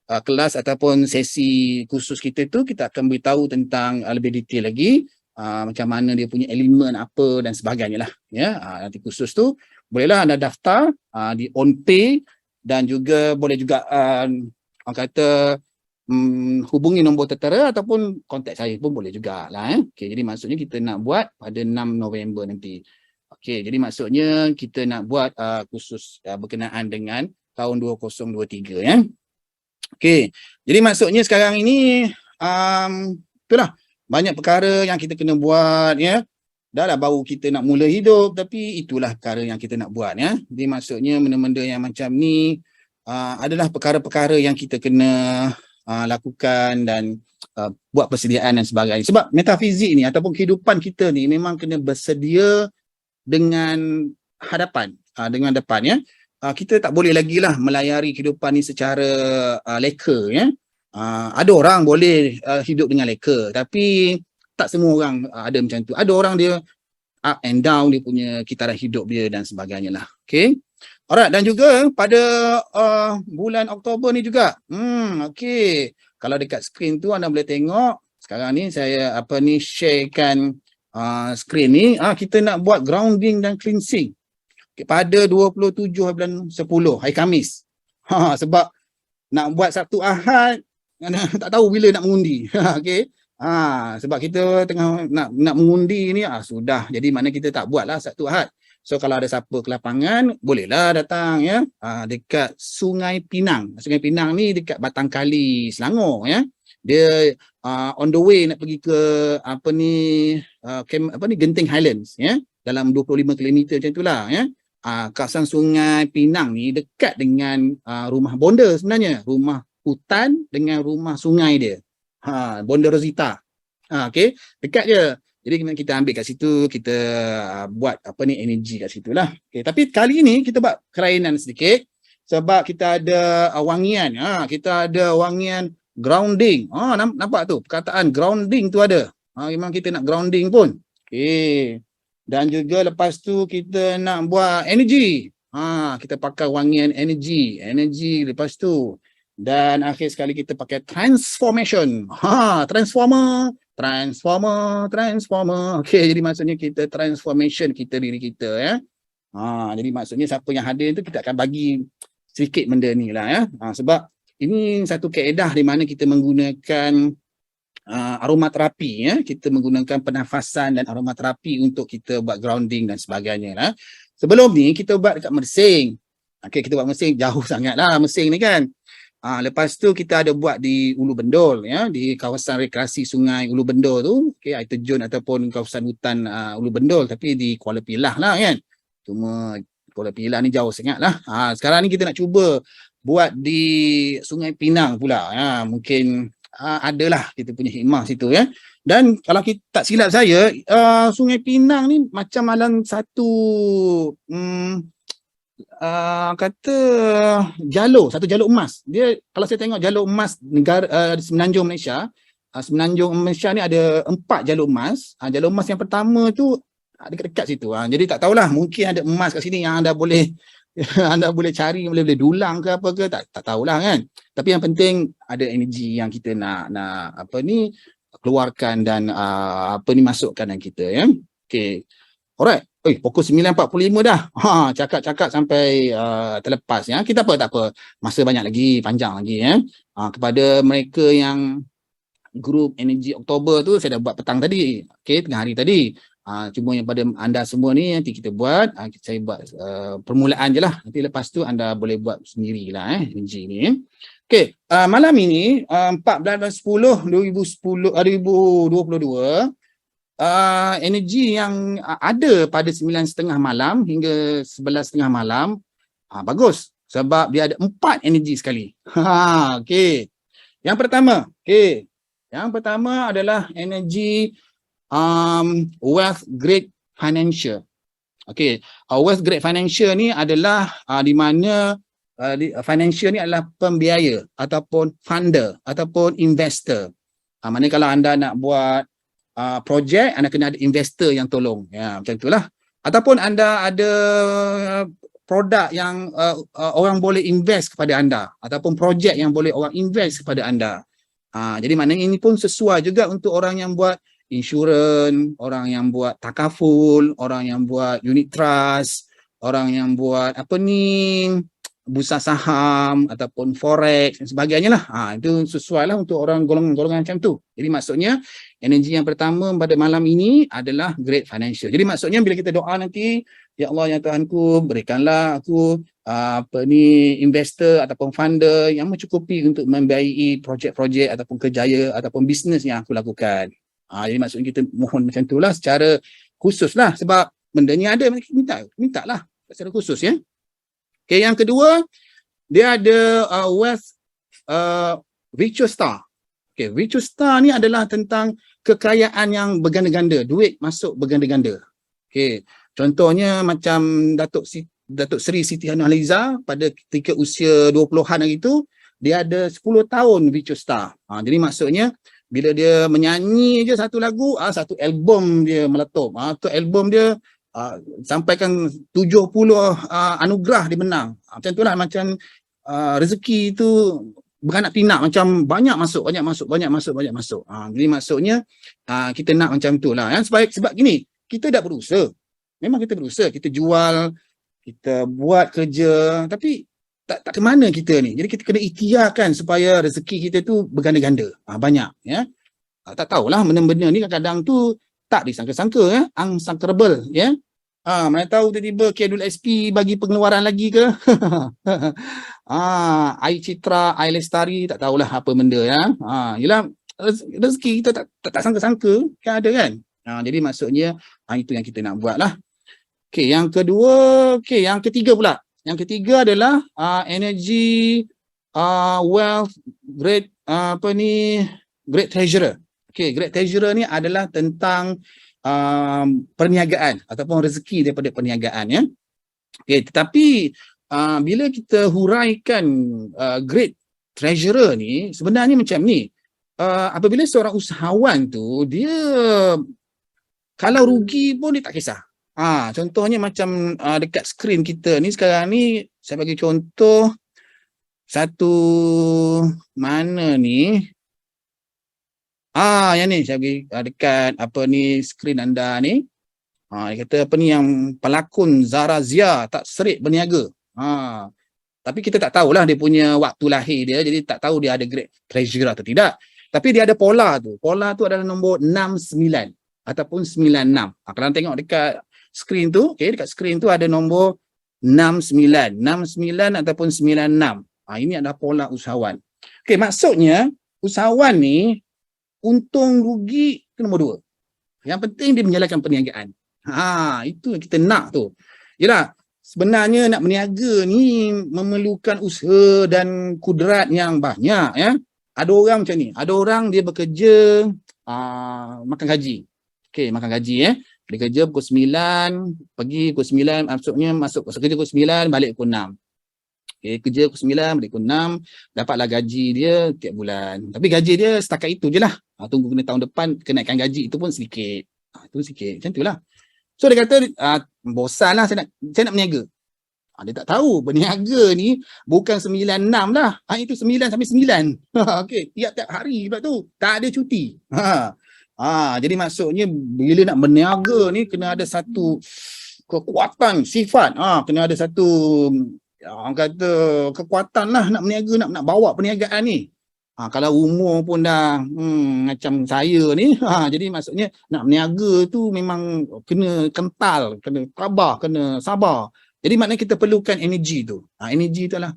kelas ataupun sesi khusus kita tu kita akan beritahu tentang lebih detail lagi macam mana dia punya elemen apa dan sebagainya lah ya. Nanti khusus tu bolehlah anda daftar di OnPay dan juga boleh juga orang kata hubungi nombor tertera ataupun kontak saya pun boleh jugalah. Okey, jadi maksudnya kita nak buat pada 6 November nanti. Okey, jadi maksudnya kita nak buat khusus berkenaan dengan tahun 2023 ya. Okey, jadi maksudnya sekarang ini itulah banyak perkara yang kita kena buat ya. Dah baru kita nak mula hidup, tapi itulah perkara yang kita nak buat ya. Jadi maksudnya benda-benda yang macam ni adalah perkara-perkara yang kita kena lakukan dan buat persediaan dan sebagainya. Sebab metafizik ni ataupun kehidupan kita ni memang kena bersedia dengan hadapan, dengan depan ya. Kita tak boleh lagi lah melayari kehidupan ni secara leka ya. Ada orang boleh hidup dengan leka, tapi tak semua orang ada macam tu. Ada orang dia up and down dia punya kitaran hidup dia dan sebagainya lah. Okay. Alright, dan juga pada bulan Oktober ni juga. Okay. Kalau dekat skrin tu anda boleh tengok. Sekarang ni saya sharekan skrin ni. Kita nak buat grounding dan cleansing. Okay, pada 27 bulan 10, hari Khamis. Sebab nak buat Sabtu Ahad, tak tahu bila nak mengundi. Okay. Sebab kita tengah nak mengundi ni, sudah. Jadi mana kita tak buatlah Sabtu Ahad. So kalau ada siapa ke lapangan, bolehlah datang ya. Dekat Sungai Pinang. Sungai Pinang ni dekat Batang Kali, Selangor ya. Dia on the way nak pergi ke Genting Highlands ya. Dalam 25 km macam itulah ya. Kawasan Sungai Pinang ni dekat dengan rumah bonda sebenarnya. Rumah hutan dengan rumah sungai dia. Bonda Rosita. Okey, dekat je. Jadi kita ambil kat situ, kita buat energi kat situ lah. Okay, tapi kali ni kita buat kelainan sedikit sebab kita ada wangian. Kita ada wangian grounding. Nampak tu perkataan grounding tu ada. Memang kita nak grounding pun. Okay. Dan juga lepas tu kita nak buat energi. Kita pakai wangian energi lepas tu. Dan akhir sekali kita pakai transformation. Transformer. Okey, jadi maksudnya kita transformation diri kita ya. Jadi maksudnya siapa yang hadir tu kita akan bagi sedikit benda ni lah ya. Sebab ini satu kaedah di mana kita menggunakan aromaterapi ya. Kita menggunakan pernafasan dan aromaterapi untuk kita buat grounding dan sebagainya lah. Sebelum ni kita buat dekat Mersing. Okey, kita buat Mesing jauh sangatlah Mesing ni kan. Lepas tu kita ada buat di Ulu Bendol ya, di kawasan rekreasi Sungai Ulu Bendol tu, okey, air terjun ataupun kawasan hutan Ulu Bendol, tapi di Kuala Pilah lah kan. Cuma Kuala Pilah ni jauh sangatlah. Sekarang ni kita nak cuba buat di Sungai Pinang pula ya. Mungkin adalah kita punya hikmah situ ya. Dan kalau kita tak silap saya, Sungai Pinang ni macam dalam satu kata satu jalur emas. Dia kalau saya tengok jalur emas negara Semenanjung Malaysia, Semenanjung Malaysia ni ada 4 jalur emas. Jalur emas yang pertama tu dekat-dekat situ. Jadi tak tahulah, mungkin ada emas kat sini yang anda boleh anda boleh cari, boleh dulang ke apa ke, tak tahulah kan. Tapi yang penting ada energi yang kita nak keluarkan dan masukkan dalam kita ya. Okey. Alright. Pukul 9.45 dah. Cakap-cakap sampai terlepas ya. Kita tak apa. Masa banyak lagi, panjang lagi ya. Kepada mereka yang grup Energi Oktober tu saya dah buat petang tadi. Okey, tengah hari tadi. Cuma yang pada anda semua ni nanti kita buat, saya buat permulaan je lah. Nanti lepas tu anda boleh buat sendirilah energi ni. Okey, malam ini 14/10/2022 energi yang ada pada 9.30 malam hingga 11.30 malam bagus sebab dia ada 4 energi sekali. Okey. Yang pertama adalah energi wealth grade financial. Okey, wealth grade financial ni adalah di mana financial ni adalah pembiaya ataupun funder ataupun investor. Maknanya kalau anda nak buat projek, anda kena ada investor yang tolong. Ya, macam itulah. Ataupun anda ada produk yang orang boleh invest kepada anda ataupun projek yang boleh orang invest kepada anda. Jadi maknanya ini pun sesuai juga untuk orang yang buat insurans, orang yang buat takaful, orang yang buat unit trust, orang yang buat bursa saham ataupun forex dan sebagainya lah. Itu sesuai lah untuk orang golongan-golongan macam tu. Jadi maksudnya energi yang pertama pada malam ini adalah great financial. Jadi maksudnya bila kita doa nanti, ya Allah ya Tuhanku, berikanlah aku investor ataupun funder yang mencukupi untuk membiayai projek-projek ataupun kerjaya ataupun bisnes yang aku lakukan. Jadi maksudnya kita mohon macam itulah secara khusus lah, sebab benda ni ada, minta lah secara khusus ya. Okay, yang kedua, dia ada wealth virtual star. Okay, virtual star ni adalah tentang kekayaan yang berganda-ganda, duit masuk berganda-ganda. Okay, contohnya macam Datuk Seri Siti Nurhaliza pada ketika usia 20-an hari itu, dia ada 10 tahun virtual star. Jadi maksudnya bila dia menyanyi je satu lagu, satu album dia meletup. Tu album dia sampaikan 70 anugerah dia menang. Macam itulah, macam rezeki itu beranak pinak, macam banyak masuk. Jadi maksudnya kita nak macam itulah ya. Sebab gini, kita dah berusaha. Memang kita berusaha, kita jual, kita buat kerja, tapi tak ke mana kita ni. Jadi kita kena ikhtiarkan supaya rezeki kita tu berganda-ganda. Banyak ya. Tak tahulah benda-benda ni kadang-kadang tu tak disangka-sangka ya, unsangkable ya. Mana tahu tiba-tiba Kedul SP bagi pengeluaran lagi ke. Air Citra, Air Lestari, tak tahulah apa benda ya. Yelah, rezeki kita tak sangka-sangka kan ada kan. Jadi maksudnya itu yang kita nak buat lah. Okey, yang kedua, yang ketiga pula. Yang ketiga adalah energy wealth great great treasurer. Okey, great treasurer ni adalah tentang perniagaan ataupun rezeki daripada perniagaan ya. Okey, tetapi bila kita huraikan great treasurer ni, sebenarnya macam ni. Apabila seorang usahawan tu, dia kalau rugi pun dia tak kisah. Contohnya macam dekat skrin kita ni sekarang ni, saya bagi contoh satu mana ni. Yang ni saya bagi dekat skrin anda ni. Dia kata yang pelakon Zara Zia tak serik berniaga. Tapi kita tak tahulah dia punya waktu lahir dia, jadi tak tahu dia ada great treasurer atau tidak. Tapi dia ada pola tu. Pola tu adalah nombor 69 ataupun 96. Kalau tengok dekat skrin tu, dekat skrin tu ada nombor 69 ataupun 96. Ini adalah pola usahawan. Okey, maksudnya usahawan ni untung rugi itu nombor 2. Yang penting dia menjalankan perniagaan. Itu yang kita nak tu. Yalah, sebenarnya nak berniaga ni memerlukan usaha dan kudrat yang banyak, ya. Ada orang macam ni, ada orang dia bekerja makan gaji. Okey, makan gaji, ya. Dia kerja pukul 9, pergi pukul 9, masuk kerja pukul 9, balik pukul 6. Okay, kerja pukul 9, balik pukul 6, dapatlah gaji dia tiap bulan. Tapi gaji dia setakat itu je lah. Tunggu kena tahun depan, kenaikan gaji itu pun sedikit. Itu sikit, macam tu lah. So dia kata, bosan lah saya nak berniaga. Dia tak tahu, berniaga ni bukan 9-6 lah. Itu 9 sampai 9. Okay, tiap-tiap hari pula tu. Tak ada cuti. Jadi maksudnya bila nak berniaga ni kena ada satu kekuatan sifat. Kena ada satu orang kata kekuatan lah nak berniaga, nak bawa perniagaan ni. Kalau umur pun dah macam saya ni, jadi maksudnya nak berniaga tu memang kena kental, kena tabah, kena sabar. Jadi maknanya kita perlukan energi tu. Energi tu lah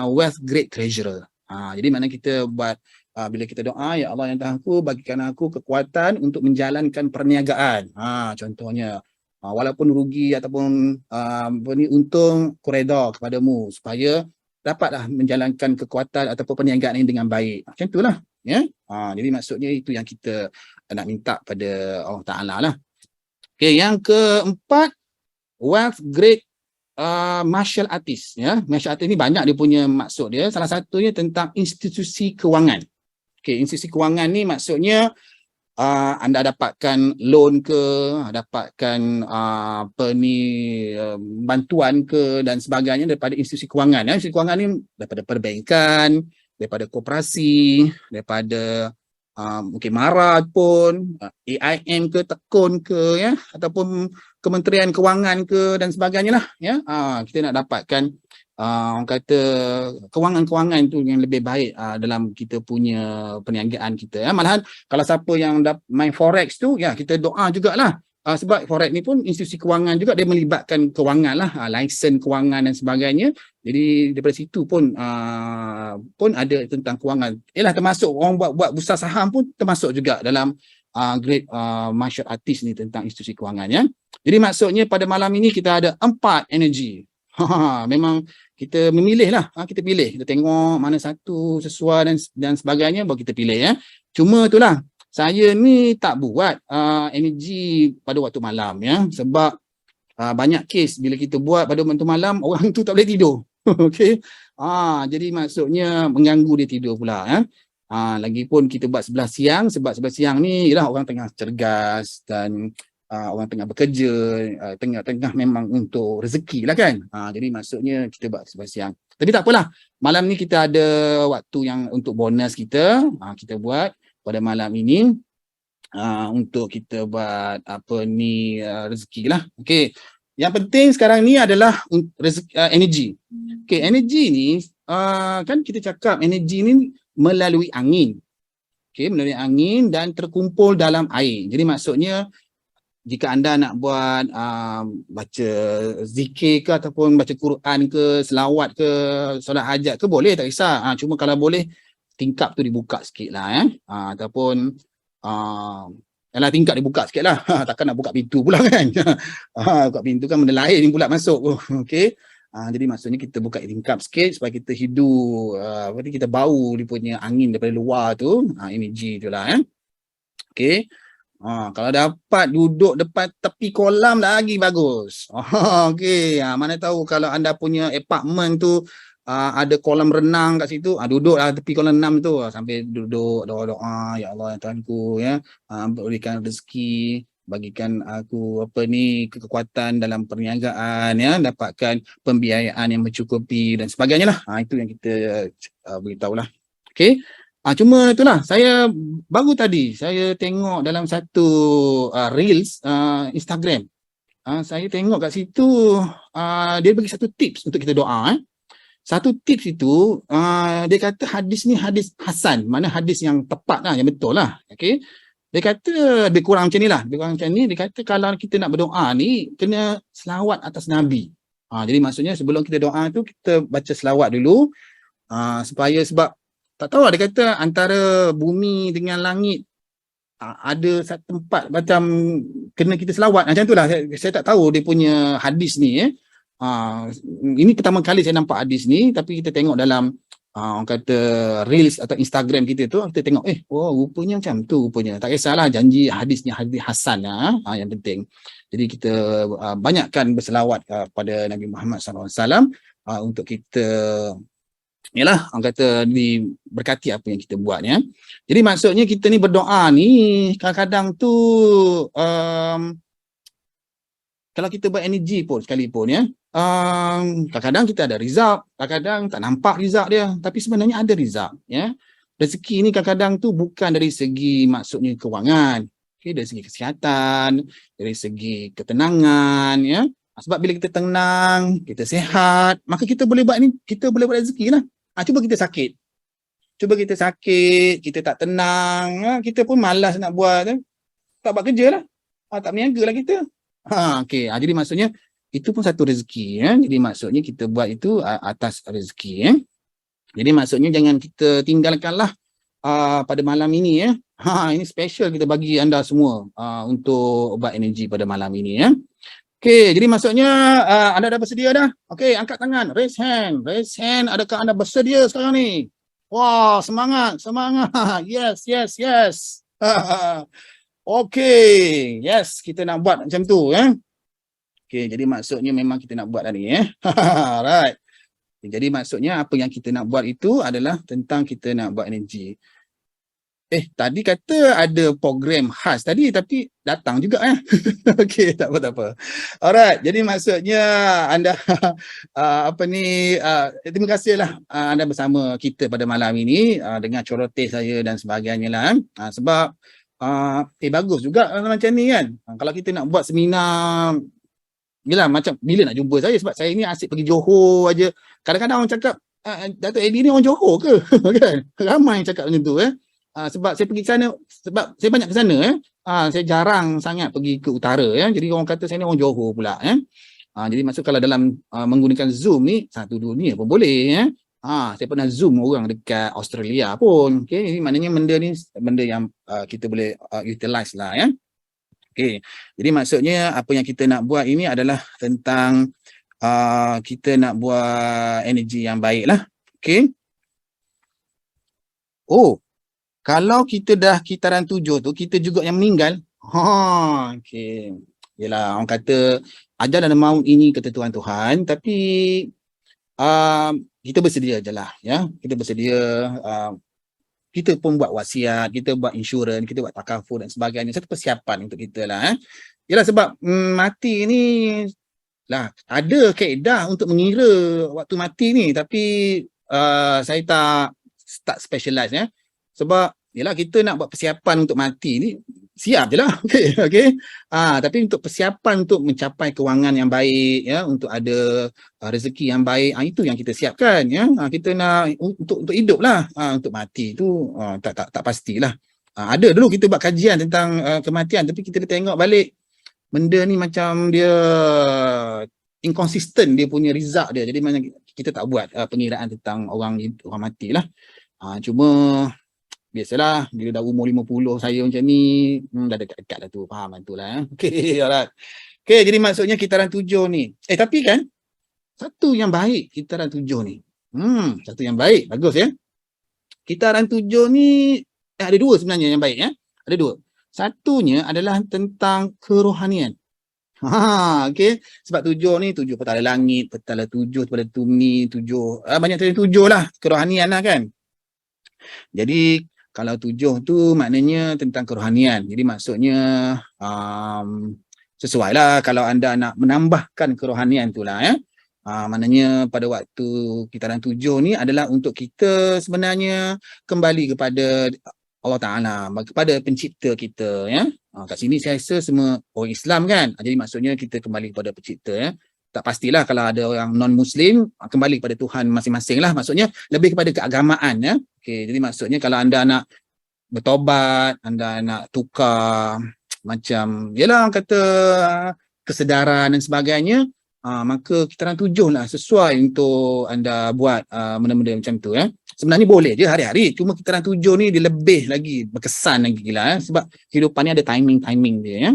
wealth great treasurer. Jadi maknanya kita buat bila kita doa, ya Allah yang Tuhanku, bagikan aku kekuatan untuk menjalankan perniagaan. Contohnya walaupun rugi ataupun untung, aku reda kepadamu supaya dapatlah menjalankan kekuatan ataupun perniagaan ini dengan baik. Macam itulah, ya. Jadi maksudnya itu yang kita nak minta pada Allah Taala lah. Okey, yang keempat, wealth great martial artist, ya. Martial artist ni banyak dia punya maksud dia. Salah satunya tentang institusi kewangan. Okey, institusi kewangan ni maksudnya anda dapatkan loan ke, dapatkan bantuan ke dan sebagainya daripada institusi kewangan. Institusi kewangan ni daripada perbankan, daripada koperasi, daripada mungkin MARA pun, AIM ke, Tekun ke, ya, ataupun Kementerian Kewangan ke dan sebagainya lah, ya. Kita nak dapatkan orang kata kewangan-kewangan tu yang lebih baik dalam kita punya perniagaan kita, ya. Malahan kalau siapa yang main forex tu, ya, kita doa jugalah. Sebab forex ni pun institusi kewangan juga, dia melibatkan kewangan lah, lisen kewangan dan sebagainya. Jadi daripada situ pun ada tentang kewangan. Termasuk orang buat bursa saham pun termasuk juga dalam great martial artist ni tentang institusi kewangan, ya. Jadi maksudnya pada malam ini kita ada 4 energi. Memang kita memilih lah, kita pilih, kita tengok mana satu sesuai dan sebagainya baru kita pilih, ya. Cuma itulah, saya ni tak buat energi pada waktu malam, ya, sebab banyak kes bila kita buat pada waktu malam orang tu tak boleh tidur. Okey. Jadi maksudnya mengganggu dia tidur pula, ya. Lagipun kita buat sebelah siang, sebab sebelah siang ni ialah orang tengah cergas dan orang tengah bekerja, tengah memang untuk rezeki lah kan. Jadi maksudnya kita buat sebelah siang. Tapi tak apalah, malam ni kita ada waktu yang untuk bonus kita, kita buat pada malam ini untuk kita buat rezeki lah. Okey. Yang penting sekarang ni adalah energi. Okey, energi ni kan kita cakap energi ni melalui angin. Okey, melalui angin dan terkumpul dalam air. Jadi maksudnya jika anda nak buat baca zikir ke ataupun baca Quran ke, selawat ke, solat hajat ke, boleh, tak kisah. Cuma kalau boleh tingkap tu dibuka sikit lah, ya. Ataupun tingkap dibuka sikit lah. Takkan nak buka pintu pula kan. Buka pintu kan benda lain pula masuk. Okey. Jadi maksudnya kita buka tingkap sikit supaya kita hidup, kita bau dia punya angin daripada luar tu, energi tu lah, ya. Okey. Kalau dapat duduk depan tepi kolam lagi bagus. Okey, mana tahu kalau anda punya apartment tu ada kolam renang kat situ, duduklah tepi kolam renang tu, sampai duduk doa-doa, ya Allah yang Tuhanku, ya, berikan rezeki, bagikan aku kekuatan dalam perniagaan, ya, dapatkan pembiayaan yang mencukupi dan sebagainya lah. Itu yang kita beritahulah. Okey. Cuma itulah, saya baru tadi saya tengok dalam satu reels Instagram. Saya tengok kat situ dia bagi satu tips untuk kita doa. Satu tips itu dia kata hadis ni hadis hasan, mana hadis yang tepat lah, yang betul lah. Okey. Dia kata lebih kurang macam ni lah. Dia kata kalau kita nak berdoa ni kena selawat atas Nabi. Jadi maksudnya sebelum kita doa tu kita baca selawat dulu supaya sebab tak tahu dia kata antara bumi dengan langit ada satu tempat macam kena kita selawat macam itulah. Saya tak tahu dia punya hadis ni ini pertama kali saya nampak hadis ni, tapi kita tengok dalam orang kata reels atau Instagram kita tu, kita tengok rupanya macam tu rupanya. Tak kisahlah janji hadisnya hadis hasan yang penting. Jadi kita banyakkan berselawat pada Nabi Muhammad SAW untuk kita orang kata diberkati apa yang kita buat ya. Jadi maksudnya kita ni berdoa ni kadang-kadang tu kalau kita berenergi pun sekalipun ya, kadang-kadang kita ada result, kadang-kadang tak nampak result dia, tapi sebenarnya ada result ya. Rezeki ni kadang-kadang tu bukan dari segi maksudnya kewangan, dari segi kesihatan, dari segi ketenangan ya. Sebab bila kita tenang, kita sihat, maka kita boleh buat rezeki lah. Cuba kita sakit. Kita tak tenang, kita pun malas nak buat, tak buat kerja lah. Tak berniaga lah kita. Jadi maksudnya itu pun satu rezeki ya. Jadi maksudnya kita buat itu atas rezeki ya. Jadi maksudnya jangan kita tinggalkanlah pada malam ini ya. Ini special kita bagi anda semua untuk ubat energi pada malam ini ya. Jadi maksudnya anda dah bersedia dah? Angkat tangan, raise hand. Adakah anda bersedia sekarang ni? Wah, semangat. Yes. Yes, kita nak buat macam tu ya. Jadi maksudnya memang kita nak buat dah ni ya. Alright. Jadi maksudnya apa yang kita nak buat itu adalah tentang kita nak buat energi. Tadi kata ada program khas tadi, tapi datang juga ya. Tak apa. Alright, jadi maksudnya anda terima kasihlah anda bersama kita pada malam ini dengan coroteh saya dan sebagainya lah. Sebab bagus juga macam ni kan. Kalau kita nak buat seminar, macam bila nak jumpa saya, sebab saya ni asyik pergi Johor aja. Kadang-kadang orang cakap Dato' Eddie ni orang Johor ke? Kan? Ramai yang cakap macam tu sebab saya pergi ke sana, sebab saya banyak ke sana saya jarang sangat pergi ke utara ya. Jadi orang kata saya ni orang Johor pula ya. Jadi maksud kalau dalam menggunakan Zoom ni satu dunia pun boleh ya. Saya pernah Zoom orang dekat Australia pun. Jadi maknanya benda yang kita boleh utilize lah ya. Jadi maksudnya apa yang kita nak buat ini adalah tentang kita nak buat energi yang baik lah. Kalau kita dah kitaran 7 tu, kita juga yang meninggal. Yelah, orang kata ajar dan maut ini ketentuan Tuhan, tapi kita bersedia je lah ya. Kita bersedia, kita pun buat wasiat, kita buat insurans, kita buat takaful dan sebagainya. Satu persiapan untuk kita lah Yelah, sebab mati ni lah, ada kaedah untuk mengira waktu mati ni, tapi saya tak specialize ya. Sebab yelah, kita nak buat persiapan untuk mati ni, siap je lah. Tapi untuk persiapan untuk mencapai kewangan yang baik ya, untuk ada rezeki yang baik, itu yang kita siapkan ya. Kita nak untuk hidup lah. Untuk mati tu tak pastilah. Ada dulu kita buat kajian tentang kematian, tapi kita tengok balik benda ni macam dia inconsistent dia punya result dia. Jadi kita tak buat pengiraan tentang orang mati lah. Cuma biasalah bila dah umur 50 saya macam ni, dah dekat-dekat dah tu, faham tu lah. Alright. Jadi maksudnya kitaran 7 ni. Tapi kan satu yang baik kitaran 7 ni. Satu yang baik, bagus ya. Kitaran 7 ni ada dua sebenarnya yang baik ya. Ada dua. Satunya adalah tentang kerohanian. Sebab 7 ni 7 petala langit, petala 7 pada tumi, 7 banyak 7 lah kerohanian lah kan. Jadi kalau 7 tu maknanya tentang kerohanian. Jadi maksudnya sesuai lah kalau anda nak menambahkan kerohanian tu lah ya. Maknanya pada waktu kitaran 7 ni adalah untuk kita sebenarnya kembali kepada Allah Ta'ala, kepada pencipta kita ya. Kat sini saya rasa semua orang Islam kan. Jadi maksudnya kita kembali kepada pencipta ya. Tak pastilah kalau ada orang non-Muslim, kembali kepada Tuhan masing-masing lah. Maksudnya lebih kepada keagamaan ya. Jadi maksudnya kalau anda nak bertobat, anda nak tukar macam, yelah orang kata kesedaran dan sebagainya, maka kitaran 7 lah sesuai untuk anda buat benda-benda macam tu ya. Sebenarnya boleh je hari-hari, cuma kitaran 7 ni dia lebih lagi berkesan lagi lah sebab kehidupan ni ada timing-timing dia ya.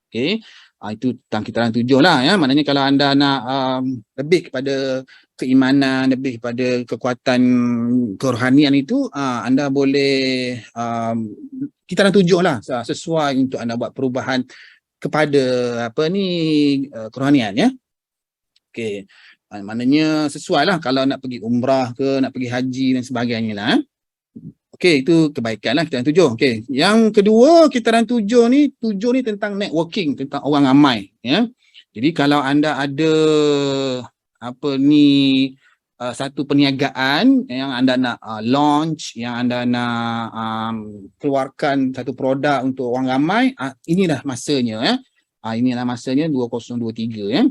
Okey. Itu tentang kitaran 7 lah ya. Maknanya kalau anda nak lebih kepada keimanan, lebih kepada kekuatan kerohanian itu, anda boleh kitaran 7 lah sesuai untuk anda buat perubahan kepada kerohanian ya. Okey. Maknanya sesuai lah kalau nak pergi umrah ke, nak pergi haji dan sebagainya lah. Okey, itu kebaikan lah kitaran 7. Okey. Yang kedua, kitaran 7 ni tentang networking, tentang orang ramai ya. Jadi kalau anda ada satu perniagaan yang anda nak launch, yang anda nak keluarkan satu produk untuk orang ramai, inilah masanya ya. Inilah masanya 2023 ya.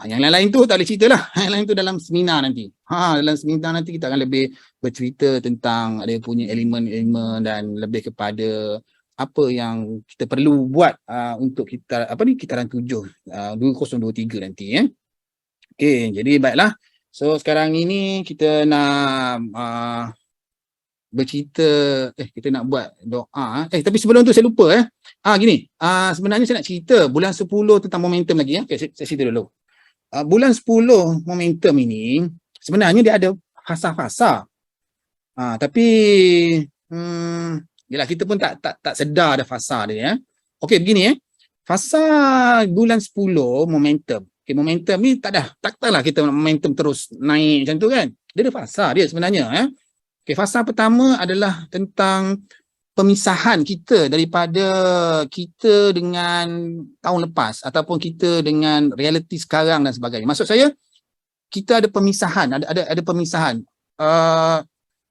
Yang lain-lain tu tak boleh cerita lah. Yang lain tu dalam seminar nanti. Dalam seminar nanti kita akan lebih bercerita tentang ada punya elemen-elemen dan lebih kepada apa yang kita perlu buat untuk kita kitaran 7 2023 nanti ya. Okey, jadi baiklah. So sekarang ini kita nak bercerita, kita nak buat doa. Tapi sebelum tu saya lupa gini. Sebenarnya saya nak cerita bulan 10 tentang momentum lagi ya. Okay, saya cerita dulu. Bulan 10 momentum ini sebenarnya dia ada fasa-fasa. Tapi yalah, kita pun tak sedar ada fasa dia ya. Okey, begini fasa bulan 10 momentum. Okey, momentum ni taklah kita momentum terus naik macam tu kan. Dia ada fasa dia sebenarnya ya. Okey, fasa pertama adalah tentang pemisahan kita daripada kita dengan tahun lepas ataupun kita dengan realiti sekarang dan sebagainya. Maksud saya, kita ada pemisahan, ada pemisahan.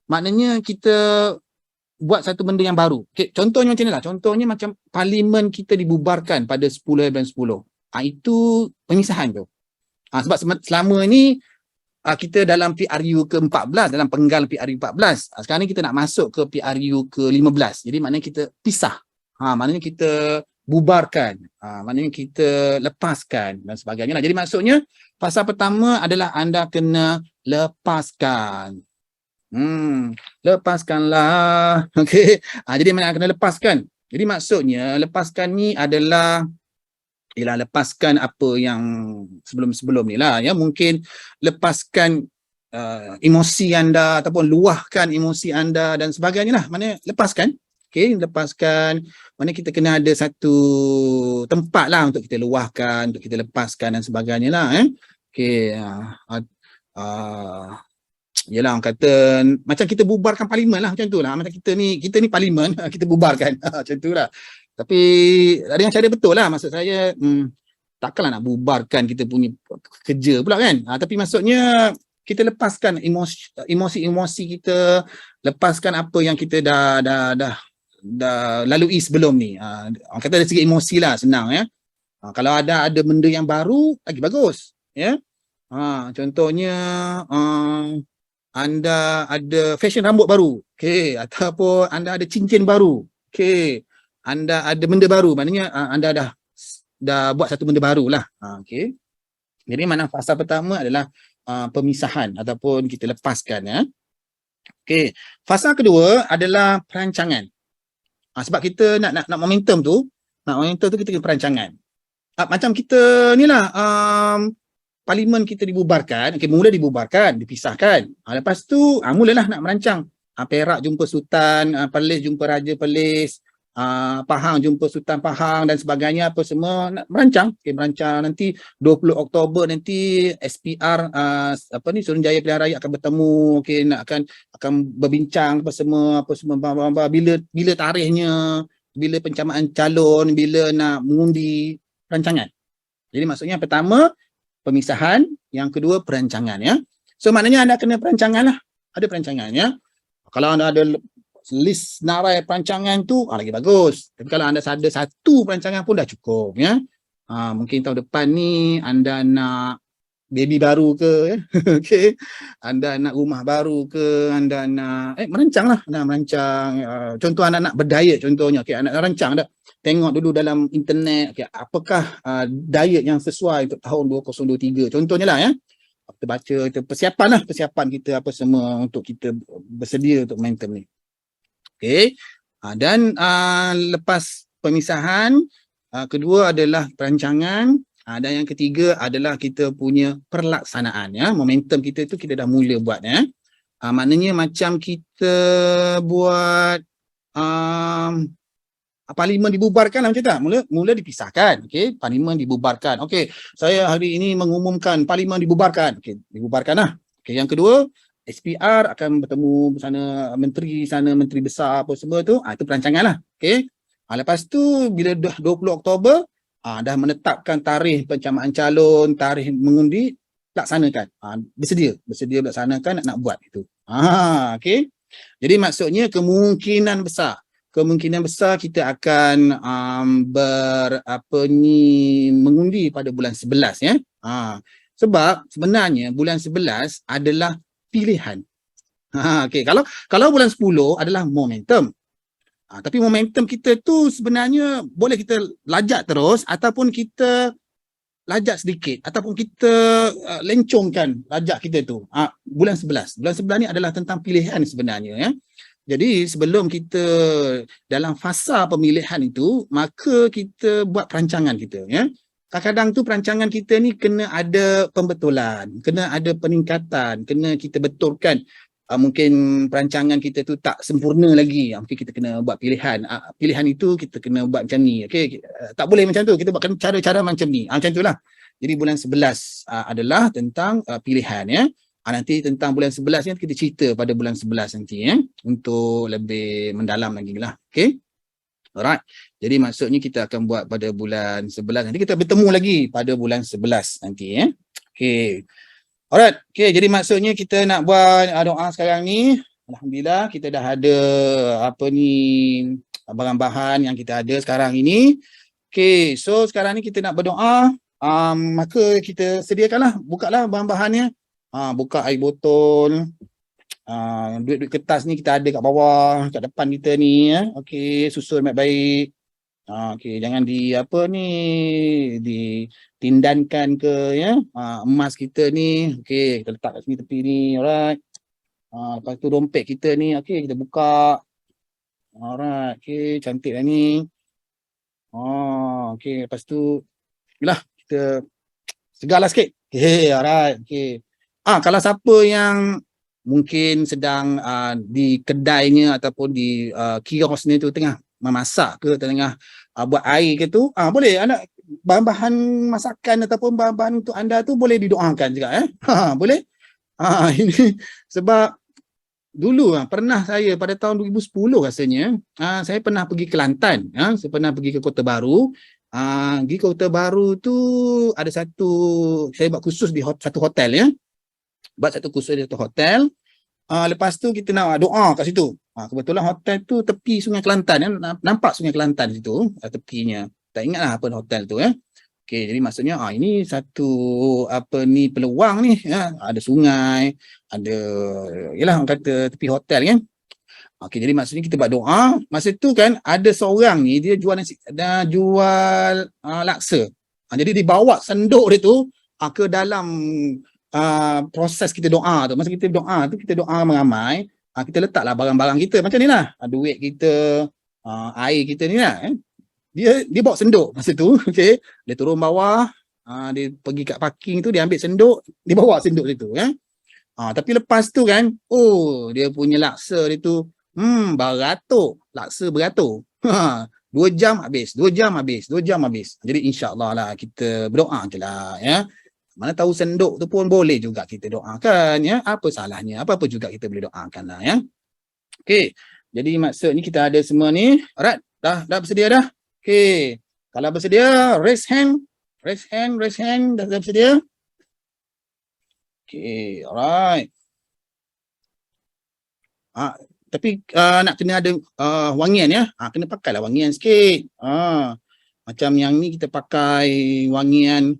Maknanya kita buat satu benda yang baru. Okay, contohnya macam ni lah. Contohnya macam parlimen kita dibubarkan pada 10 bulan 10. Itu pemisahan tu. Sebab selama ni kita dalam PRU ke-14, dalam penggal PRU 14. Sekarang ni kita nak masuk ke PRU ke-15. Jadi maknanya kita pisah. Maknanya kita bubarkan. Maknanya kita lepaskan dan sebagainya. Jadi maksudnya, fasa pertama adalah anda kena lepaskan. Lepaskanlah. Okey. Jadi mana kena lepaskan? Jadi maksudnya, lepaskan ni adalah lepaskan apa yang sebelum-sebelum ni lah ya. Mungkin lepaskan emosi anda ataupun luahkan emosi anda dan sebagainya lah. Maknanya lepaskan. Okey, lepaskan. Maknanya kita kena ada satu tempat lah untuk kita luahkan, untuk kita lepaskan dan sebagainya lah Okey. Yalah, orang kata macam kita bubarkan parlimen lah macam tu lah. Macam kita ni parlimen, kita bubarkan macam tu lah. Tapi dengan cara betul lah. Maksud saya, takkanlah nak bubarkan kita punya kerja pula kan. Tapi maksudnya kita lepaskan emosi kita, lepaskan apa yang kita dah lalui sebelum ni. Orang kata dari segi emosi lah, senang ya. Kalau ada benda yang baru, lagi bagus ya. Contohnya anda ada fashion rambut baru, okey, ataupun anda ada cincin baru, okey, anda ada benda baru, maknanya anda dah buat satu benda baru lah. Okey. Jadi mana fasa pertama adalah pemisahan ataupun kita lepaskan ya. Okey. Fasa kedua adalah perancangan. Sebab kita nak momentum tu, kita kena perancangan. Macam kita ni lah, parlimen kita dibubarkan, mula dibubarkan, dipisahkan. Lepas tu mulalah nak merancang. Perak jumpa Sultan, Perlis jumpa Raja Perlis, Pahang jumpa Sultan Pahang dan sebagainya, apa semua nak merancang. Merancang nanti 20 Oktober nanti SPR Suruhanjaya Pilihan Raya akan bertemu, akan berbincang apa semua bila tarikhnya, bila pencamaan calon, bila nak mengundi, perancangan. Jadi maksudnya pertama pemisahan, yang kedua perancangan ya. So maknanya anda kena perancangan lah. Ada perancangan ya. Kalau anda ada list narai perancangan tu lagi bagus. Tapi kalau anda ada satu perancangan pun dah cukup ya. Mungkin tahun depan ni anda nak baby baru ke, okey, anda nak rumah baru ke, anda nak merancang lah, nak merancang, contoh anak-anak berdiet contohnya, okey, anak rancang dah, tengok dulu dalam internet, okey, apakah diet yang sesuai untuk tahun 2023 contohnya lah, ya. Kita baca, kita persiapan kita apa semua untuk kita bersedia untuk main term ni. Okey. Dan lepas pemisahan, kedua adalah perancangan, dan yang ketiga adalah kita punya pelaksanaan, ya. Momentum kita tu kita dah mula buat, ya. Maknanya macam kita buat parlimen dibubarkan lah macam tak? Mula dipisahkan, okey, parlimen dibubarkan. Okey, saya hari ini mengumumkan parlimen dibubarkan. Okey, dibubarkan lah. Okey, yang kedua, SPR akan bertemu sana menteri besar apa semua tu, itu perancangan lah. Okey. Lepas tu bila dah 20 Oktober, dah menetapkan tarikh pencamaan calon, tarikh mengundi, laksanakan. Bersedia laksanakan nak buat itu. Okey. Jadi maksudnya kemungkinan besar kita akan mengundi pada bulan 11, ya. Sebab sebenarnya bulan 11 adalah pilihan. Okey, kalau bulan 10 adalah momentum. Tapi momentum kita tu sebenarnya boleh kita lajak terus ataupun kita lajak sedikit ataupun kita lencongkan lajak kita tu. Bulan 11 ni adalah tentang pilihan sebenarnya, ya. Jadi sebelum kita dalam fasa pemilihan itu, maka kita buat perancangan kita, ya. Kadang-kadang tu perancangan kita ni kena ada pembetulan, kena ada peningkatan, kena kita betulkan. Mungkin perancangan kita tu tak sempurna lagi, mungkin kita kena buat pilihan. Pilihan itu kita kena buat macam ni, okey. Tak boleh macam tu, kita buatkan cara-cara macam ni. Macam itulah. Jadi bulan 11 adalah tentang pilihan, ya. Nanti tentang bulan 11 ni kita cerita pada bulan 11 nanti, ya, untuk lebih mendalam lagi lah. Okey. Alright. Jadi maksudnya kita akan buat pada bulan 11 nanti, kita bertemu lagi pada bulan 11 nanti, ya. Okey. Alright. Okey, jadi maksudnya kita nak buat doa sekarang ni. Alhamdulillah kita dah ada bahan-bahan yang kita ada sekarang ini. Okey, so sekarang ni kita nak berdoa. Maka kita sediakanlah, bukalah bahan-bahannya. Buka air botol. Duit-duit kertas ni kita ada kat bawah, kat depan kita ni, ya. Okey, susun baik-baik. Okey, jangan ditindankan ke, ya. Emas kita ni, okey, kita letak kat sini tepi ni, alright. Lepas tu dompet kita ni, okey, kita buka. Alright, okey, cantik lah ni. Okey, lepas tu yalah, kita segarlah sikit. Okey, alright, okey. Kalau siapa yang mungkin sedang di kedainya ataupun di kiosnya tu tengah memasak ke, tengah buat air ke tu, boleh anak bahan-bahan masakan ataupun bahan-bahan untuk anda tu boleh didoakan juga, boleh. Ini sebab dulu pernah saya pada tahun 2010 rasanya, saya pernah pergi ke Kelantan, saya pernah pergi ke Kota Baru. Di Kota Baru tu ada saya buat khusus di satu hotel, ya. Buat satu khusus di satu hotel. Lepas tu kita nak doa kat situ. Kebetulan hotel tu tepi Sungai Kelantan, ya. Nampak Sungai Kelantan di situ, tepinya. Tak ingatlah apa hotel tu, ya. Okey, jadi maksudnya ini satu peluang ni, ya. Ada sungai, ada yalah orang kata tepi hotel, kan. Okey, jadi maksudnya kita buat doa. Masa tu kan ada seorang ni dia jual laksa. Jadi dibawa sendok dia tu ke dalam proses kita doa tu. Masa kita doa tu, kita doa ramai, kita letaklah barang-barang kita macam ni lah, duit kita, air kita ni lah, dia bawa sendok masa tu. Okey, dia turun bawah, dia pergi kat parking tu, dia ambil sendok, dia bawa sendok situ, ya. Tapi lepas tu kan, dia punya laksa dia tu beratur, laksa beratur. 2 jam habis. Jadi insya-Allah lah kita berdoa je lah, ya. Mana tahu sendok tu pun boleh juga kita doakan, ya. Apa salahnya? Apa-apa juga kita boleh doakan lah, ya. Okey. Jadi maksudnya kita ada semua ni. Alright. Dah bersedia dah? Okey. Kalau bersedia, raise hand. Dah bersedia? Okey, alright. Tapi nak kena ada wangian, ya. Kena pakailah wangian sikit. Macam yang ni kita pakai wangian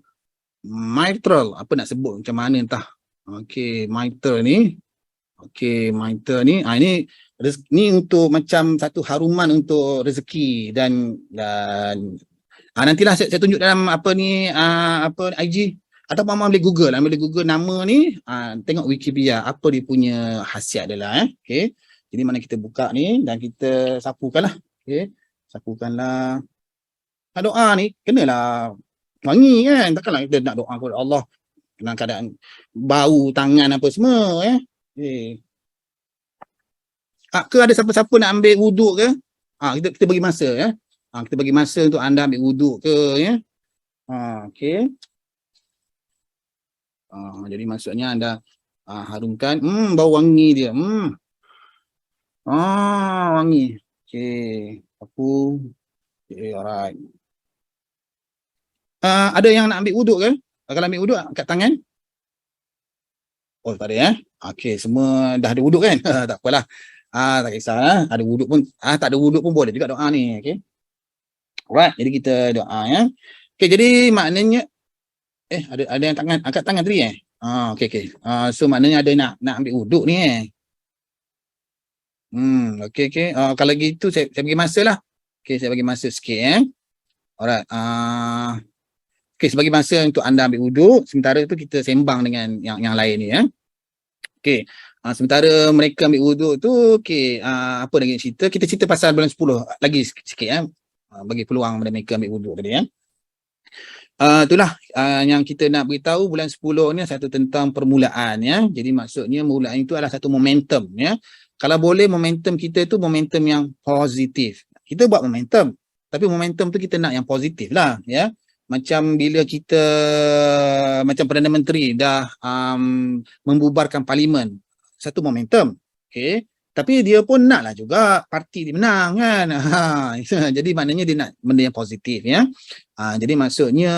mitral, apa nak sebut macam mana entah. Okey, mitral ni. Okey, mitral ni, ini ni untuk macam satu haruman untuk rezeki dan nantilah saya tunjuk dalam apa ni apa IG atau mama boleh Google nama ni, tengok Wikipedia apa dia punya khasiat dia lah. Okey. Jadi mana kita buka ni dan kita sapukanlah. Okey. Sapukanlah. Doa ni kenalah wangi kan. Takkanlah kita nak doa kepada Allah dalam keadaan bau tangan apa semua Okey. Ke ada siapa-siapa nak ambil wuduk ke? Kita bagi masa kita bagi masa untuk anda ambil wuduk ke okey. Jadi maksudnya anda harumkan bau wangi dia. Wangi. Okey. Okay, alright. Ada yang nak ambil wuduk ke? Kalau ambil wuduk angkat tangan. Oh, tak ada Okey, semua dah ada wuduk kan? Tak apalah. Tak kisahlah. Ada wuduk pun, tak ada wuduk pun boleh juga doa ni. Okey. Alright, jadi kita doa Okey, jadi maknanya ada yang angkat tangan tadi okey. So maknanya ada nak ambil wuduk ni okey. Kalau gitu saya bagi masa lah. Okey, saya bagi masa sikit Alright. Okey, sebagai masa untuk anda ambil wuduk, sementara tu kita sembang dengan yang lain ni Okey. Sementara mereka ambil wuduk tu, okey, apa lagi cerita? Kita cerita pasal bulan 10 lagi sikit bagi peluang pada mereka ambil wuduk tadi itulah yang kita nak beritahu bulan 10 ni satu tentang permulaan Jadi maksudnya permulaan itu adalah satu momentum Kalau boleh momentum kita tu momentum yang positif. Kita buat momentum, tapi momentum tu kita nak yang positif lah Macam bila kita macam Perdana Menteri dah membubarkan parlimen, satu momentum. Okey. Tapi dia pun naklah juga parti dia menang kan. Jadi maknanya dia nak benda yang positif Jadi maksudnya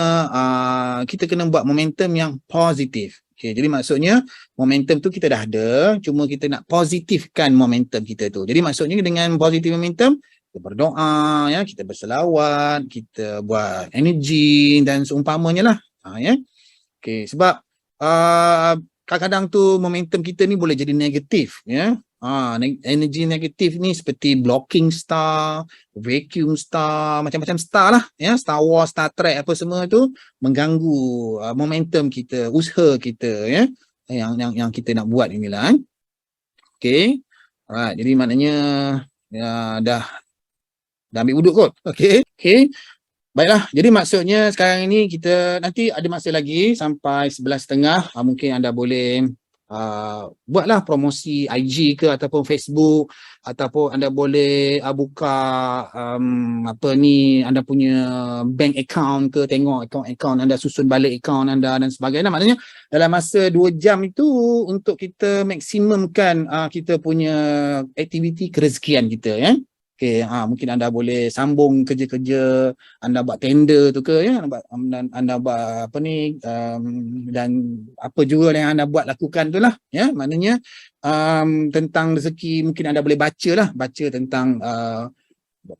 kita kena buat momentum yang positif. Okey, jadi maksudnya momentum tu kita dah ada, cuma kita nak positifkan momentum kita tu. Jadi maksudnya dengan positif momentum, kita berdoa kita berselawat, kita buat energi dan seumpamanya lah Okey, sebab kadang-kadang tu momentum kita ni boleh jadi negatif energi negatif ni seperti blocking star, vacuum star, macam-macam star lah Star Wars, Star Trek apa semua tu mengganggu momentum kita, usaha kita yang kita nak buat inilah Okey. Alright, jadi maknanya dah ambil wuduk kot. Okey. Baiklah, jadi maksudnya sekarang ini kita nanti ada masa lagi sampai 11.30. Mungkin anda boleh buatlah promosi IG ke ataupun Facebook, ataupun anda boleh buka anda punya bank account ke, tengok account anda, susun balik account anda dan sebagainya. Maknanya dalam masa 2 jam itu untuk kita maksimumkan kita punya aktiviti kerezekian kita Okey, mungkin anda boleh sambung kerja-kerja, anda buat tender tu ke anda buat apa ni dan apa juga yang anda buat lakukan tu lah maknanya tentang rezeki mungkin anda boleh baca tentang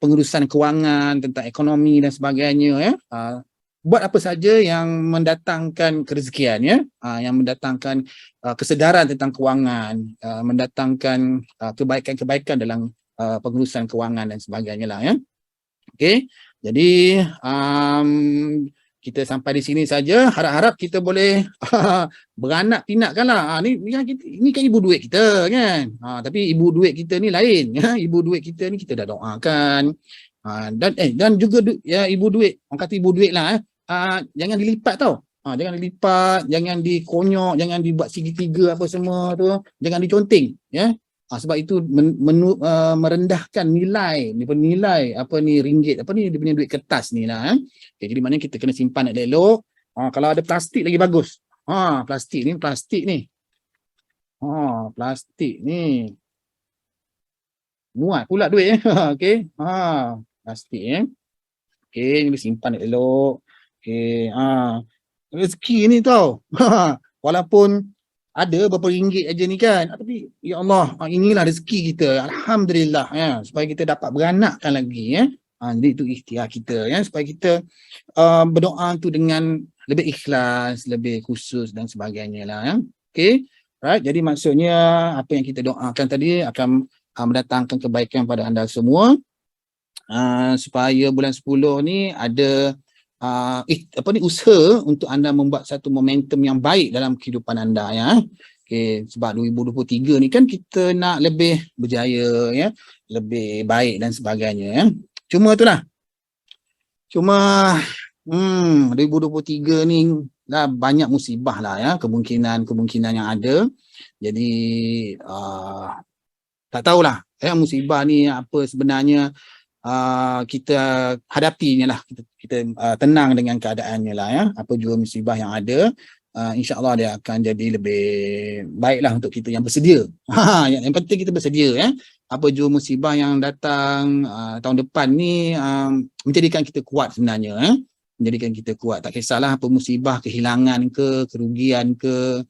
pengurusan kewangan, tentang ekonomi dan sebagainya buat apa saja yang mendatangkan kerezekian yang mendatangkan kesedaran tentang kewangan, mendatangkan kebaikan-kebaikan dalam pengurusan kewangan dan sebagainya lah Okey, jadi kita sampai di sini saja. Harap-harap kita boleh beranak pinatkan lah. Ni kan ibu duit kita kan. Tapi ibu duit kita ni lain Ibu duit kita ni kita dah doakan. Dan juga ibu duit, orang kata ibu duit lah jangan dilipat tau. Jangan dilipat, jangan dikonyok, jangan dibuat segitiga apa semua tu, jangan diconteng sebab itu merendahkan nilai ringgit, dia punya duit kertas ni lah Okay, jadi maknanya kita kena simpan elok-elok. Kalau ada plastik lagi bagus. Plastik ni muat pula duit okey. Plastik okey, ni simpan elok. Okey, rezeki ni tau walaupun ada berapa ringgit aja ni kan, tapi ya Allah, inilah rezeki kita, alhamdulillah supaya kita dapat beranakkan lagi Jadi itu ikhtiar kita ya, supaya kita berdoa tu dengan lebih ikhlas, lebih khusus dan sebagainya lah ya. Okay, right. Jadi maksudnya apa yang kita doakan tadi akan mendatangkan kebaikan pada anda semua, supaya bulan 10 ni ada usaha untuk anda membuat satu momentum yang baik dalam kehidupan anda ya. Okay, sebab 2023 ni kan kita nak lebih berjaya ya, lebih baik dan sebagainya ya. Cuma 2023 ni dah banyak musibah lah ya, kemungkinan yang ada. Jadi tak tahulah ya musibah ni apa sebenarnya. Kita hadapinya lah, kita tenang dengan keadaannya lah ya. Apa jua musibah yang ada, insya-Allah dia akan jadi lebih baiklah untuk kita yang bersedia. Yang penting kita bersedia ya. Apa jua musibah yang datang tahun depan ni menjadikan kita kuat sebenarnya ya. Menjadikan kita kuat, tak kisahlah apa musibah, kehilangan ke, kerugian ke,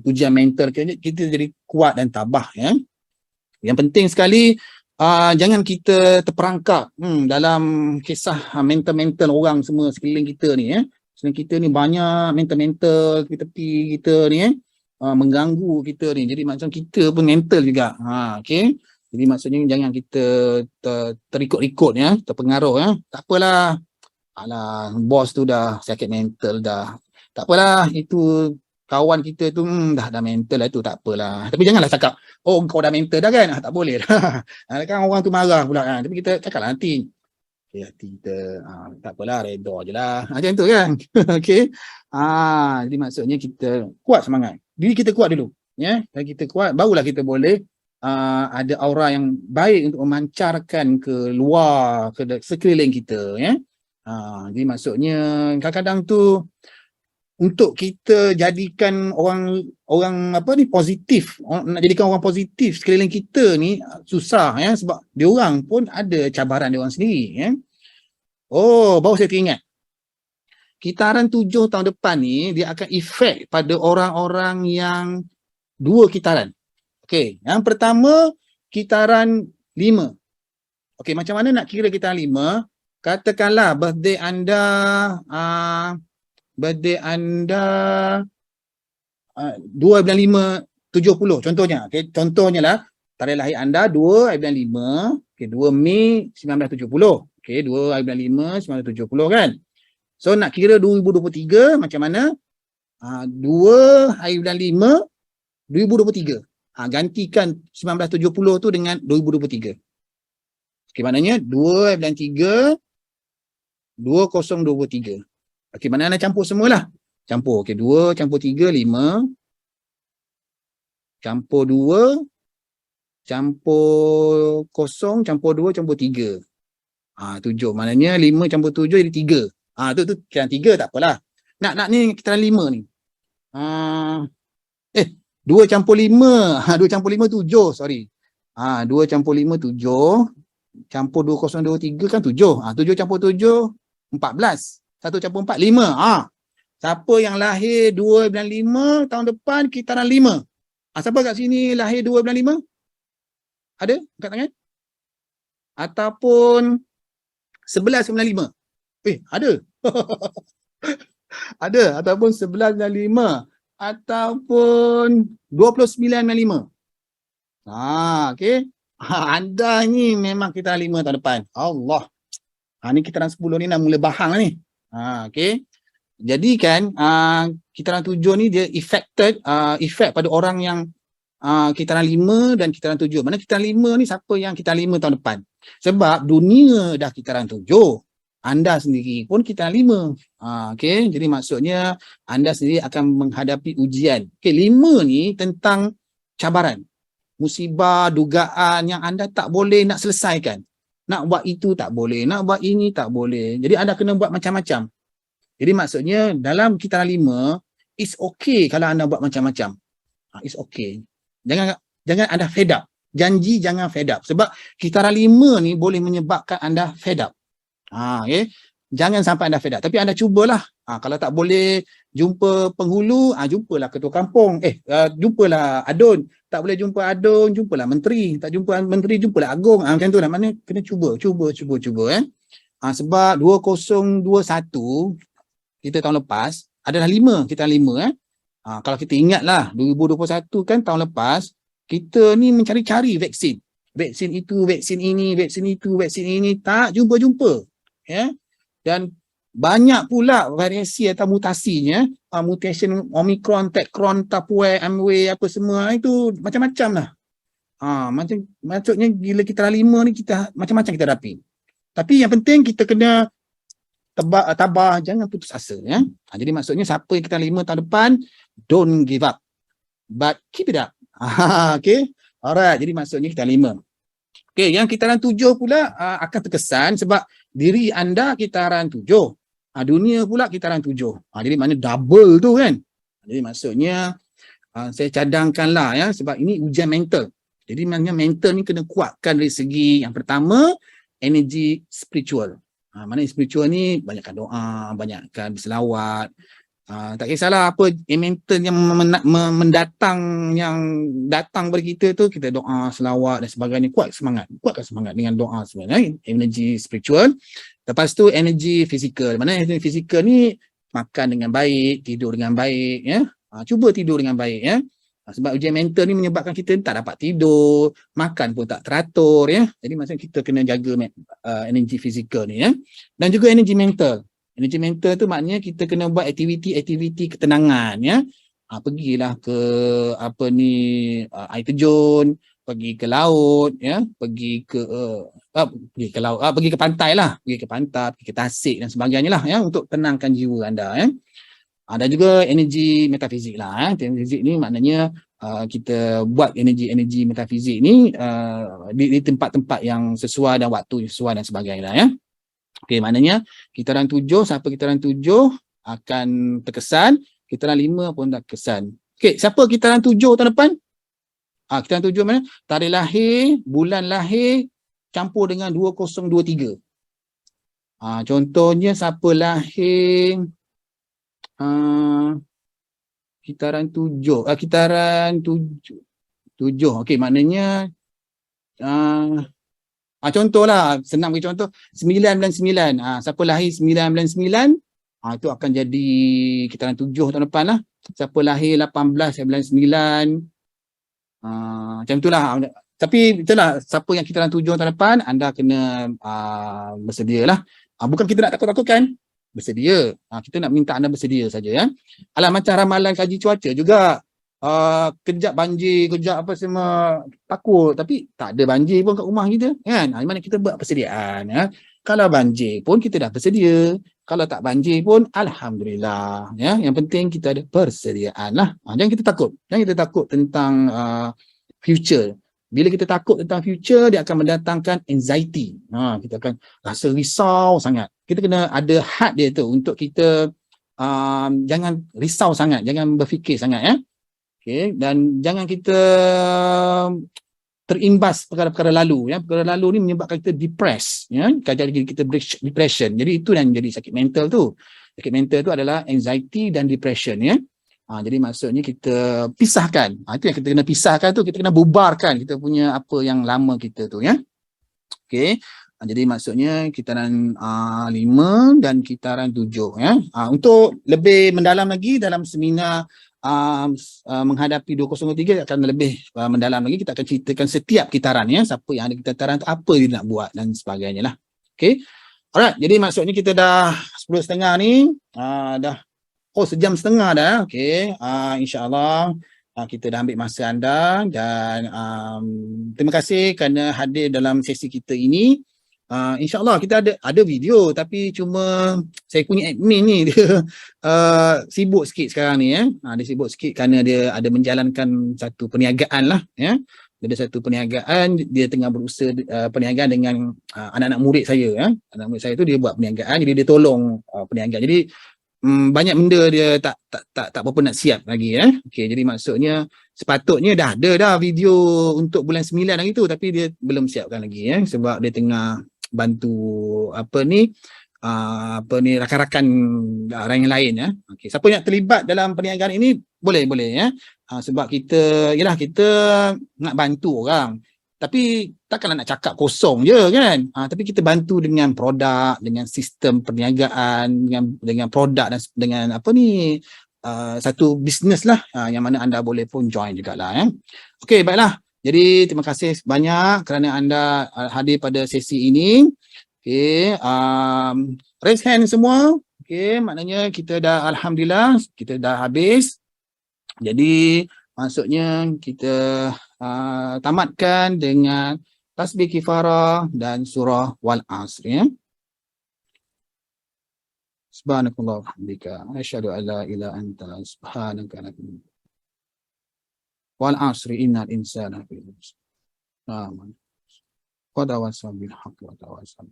ujian mental ke, kita jadi kuat dan tabah ya. Yang penting sekali jangan kita terperangkap dalam kisah mental-mental orang semua sekeliling kita ni ya. Sekeliling kita ni banyak mental-mental tepi kita ni mengganggu kita ni. Jadi macam kita pun mental juga. Okay. Jadi maksudnya jangan kita terikut-ikut ya, terpengaruh ya. Tak apalah. Alah, bos tu dah sakit mental dah. Tak apalah, itu kawan kita tu dah mental lah tu, tak apalah. Tapi janganlah cakap, oh kau dah mental dah kan? Tak boleh dah. Kan orang tu marah pula kan. Tapi kita cakap lah nanti. Okay, hati kita, tak apalah, reda je lah. Macam tu kan? Okay. Jadi maksudnya kita kuat semangat. Diri kita kuat dulu. Ya, kalau kita kuat, barulah kita boleh ada aura yang baik untuk memancarkan ke luar, ke sekeliling kita. Ya. Jadi maksudnya kadang-kadang tu untuk kita jadikan orang positif, nak jadikan orang positif sekeliling kita ni susah ya, sebab dia orang pun ada cabaran dia orang sendiri ya. Baru saya teringat. Kitaran 7 tahun depan ni dia akan efek pada orang-orang yang 2 kitaran. Okey, yang pertama kitaran 5. Okey, macam mana nak kira kitaran 5? Katakanlah birthday anda 2/5/70 contohnya. Okey, contohnya lah tarikh lahir anda 2/5, okey 2 Mei 1970. Okey, 2/5 1970 kan. So nak kira 2023 macam mana? 2/5 2023. Gantikan 1970 tu dengan 2023. Okey, maknanya 2/3 2023. Okey, mana anda campur semualah. Campur. Okey, 2 campur 3, 5. Campur 2, campur 0, campur 2, campur 3. 7. Maknanya 5 campur 7 jadi 3. Tu kira 3 tak apalah. Nak ni kita 5 ni. 2 campur 5. 2 campur 5 7, sorry. 2 campur 5 7. Campur 2023 kan 7. 7 campur 7 14. 1 campur 4 5. Siapa yang lahir 2/5 tahun depan kitaran 5. Siapa kat sini lahir 2/5? Ada? Angkat tangan. Ataupun 11/5. Ada. Ada. Ataupun 11/5. Ataupun 29/5. Okey. Anda ni memang kitaran 5 tahun depan. Allah. Ni kitaran 10 ni dah mula bahang lah ni. Okey. Jadi kan kitaran 7 ni dia efek pada orang yang kitaran 5 dan kitaran 7. Mana kitaran 5 ni siapa yang kitaran 5 tahun depan? Sebab dunia dah kitaran 7. Anda sendiri pun kitaran 5. Okey, jadi maksudnya anda sendiri akan menghadapi ujian. Okey, 5 ni tentang cabaran, musibah, dugaan yang anda tak boleh nak selesaikan. Nak buat itu tak boleh, nak buat ini tak boleh. Jadi anda kena buat macam-macam. Jadi maksudnya dalam kitaran 5, it's okay kalau anda buat macam-macam. It's okay. Jangan anda fed up. Janji jangan fed up. Sebab kitaran 5 ni boleh menyebabkan anda fed up. Okay. Jangan sampai anda fed up. Tapi anda cubalah. Kalau tak boleh jumpa penghulu, jumpalah ketua kampung. Jumpalah adun. Tak boleh jumpa Adun, jumpalah menteri. Tak jumpa menteri, jumpalah Agong. Macam tu lah. Maknanya kena cuba. Sebab 2021 kita tahun lepas adalah 5, kita 5 kalau kita ingatlah 2021 kan tahun lepas kita ni mencari-cari vaksin. Vaksin itu, vaksin ini, vaksin itu, vaksin ini tak jumpa-jumpa. Ya. Dan banyak pula variasi atau mutasinya, mutation Omicron, Techron, Tapware, Amway apa semua itu macam-macam lah. Maksudnya bila kita dah 5 ni kita macam-macam kita hadapi. Tapi yang penting kita kena tabah, jangan putus asa ya. Jadi maksudnya siapa yang kita 5 tahun depan, don't give up. But keep it up. Okay. Alright, jadi maksudnya kita 5. Okay, yang kitaran 7 pula akan terkesan sebab diri anda kitaran 7. Dunia pula kitaran 7. Jadi maknanya double tu kan. Jadi maksudnya saya cadangkanlah ya sebab ini ujian mental. Jadi maknanya mental ni kena kuatkan dari segi yang pertama energi spiritual. Maknanya spiritual ni banyakkan doa, banyakkan berselawat. Tak kisahlah apa mental yang mendatang yang datang kepada kita tu, kita doa, selawat dan sebagainya, kuatkan semangat dengan doa sebenarnya, energi spiritual. Lepas tu energi fizikal. Mana energi fizikal ni makan dengan baik, tidur dengan baik ya. Cuba tidur dengan baik ya. Sebab ujian mental ni menyebabkan kita tak dapat tidur, makan pun tak teratur ya. Jadi maksudnya kita kena jaga energi fizikal ni ya. Dan juga energi mental. Energi mental tu maknanya kita kena buat aktiviti ketenangan ya. Pergilah ke air terjun, pergi ke laut ya, pergi ke laut, pergi ke pantai lah, pergi ke tasik dan sebagainya lah ya untuk tenangkan jiwa anda ya. Dan juga energi metafizik lah. Metafizik ni maknanya kita buat energi metafizik ni di tempat-tempat yang sesuai dan waktu sesuai dan sebagainya lah ya. Okey, maknanya kitaran 7, siapa kitaran 7 akan terkesan, kitaran 5 pun tak terkesan. Okey, siapa kitaran 7 tahun depan? Kitaran 7 mana? Tarikh lahir, bulan lahir campur dengan 2023. Contohnya siapa lahir kitaran 7. Okey, maknanya contohlah, senang bagi contoh 999. Siapa lahir 999, itu akan jadi kitaran 7 tahun depan lah. Siapa lahir 1899, macam itulah. Tapi itulah, siapa yang kitaran 7 tahun depan, anda kena bersedialah. Bukan kita nak takut-takutkan, bersedia. Kita nak minta anda bersedia saja ya. Macam ramalan kaji cuaca juga. Kejap banjir, kejap apa semua, takut tapi tak ada banjir pun kat rumah kita kan. Mana kita buat persediaan ya. Kalau banjir pun kita dah bersedia, kalau tak banjir pun alhamdulillah ya. Yang penting kita ada persediaan lah. Jangan kita takut tentang future. Bila kita takut tentang future, dia akan mendatangkan anxiety. Kita akan rasa risau sangat. Kita kena ada had dia tu untuk kita jangan risau sangat, jangan berfikir sangat ya. Okay. Dan jangan kita terimbas perkara-perkara lalu ya. Perkara lalu ni menyebabkan kita depressed ya. Jadi kita depression. Jadi itu yang jadi sakit mental tu. Sakit mental tu adalah anxiety dan depression ya. Jadi maksudnya kita pisahkan. Itu yang kita kena pisahkan tu, kita kena bubarkan kita punya apa yang lama kita tu ya. Okey. Jadi maksudnya kitaran 5 dan kitaran 7 ya. Untuk lebih mendalam lagi dalam seminar menghadapi 2023 akan lebih mendalam lagi, kita akan ceritakan setiap kitaran ya, siapa yang ada kitaran tu, apa dia nak buat dan sebagainya lah. Okay. Alright, jadi maksudnya kita dah 10.30 ni, dah sejam setengah dah. Okay. InsyaAllah kita dah ambil masa anda dan terima kasih kerana hadir dalam sesi kita ini. InsyaAllah kita ada video, tapi cuma saya punya admin ni dia sibuk sikit sekarang ni ya. Dia sibuk sikit kerana dia ada menjalankan satu perniagaan lah ya. Dia ada satu perniagaan, dia tengah berusaha perniagaan dengan anak-anak murid saya ya. Anak murid saya tu dia buat perniagaan, jadi dia tolong perniagaan. Jadi banyak benda dia tak berapa nak siap lagi ya. Okey, jadi maksudnya sepatutnya dah ada video untuk bulan 9 hari tu, tapi dia belum siapkan lagi ya, sebab dia tengah bantu rakan-rakan orang yang lain ya. Okey, siapa yang terlibat dalam perniagaan ini boleh ya. Sebab kita nak bantu orang. Tapi takkanlah nak cakap kosong je kan. Tapi kita bantu dengan produk, dengan sistem perniagaan, dengan produk dan dengan satu bisnes lah yang mana anda boleh pun join jugalah ya. Okey, baiklah. Jadi terima kasih banyak kerana anda hadir pada sesi ini. Okey, raise hand semua. Okey, maknanya kita dah alhamdulillah kita dah habis. Jadi maksudnya kita tamatkan dengan tasbih kifarah dan surah wal asr ya. Subhanakallah wa bihamdika asyhadu an la ilaha anta subhanaka wal asri innal insana lafi khusr. Amin. Qad awasa bil haqq wa tawasal.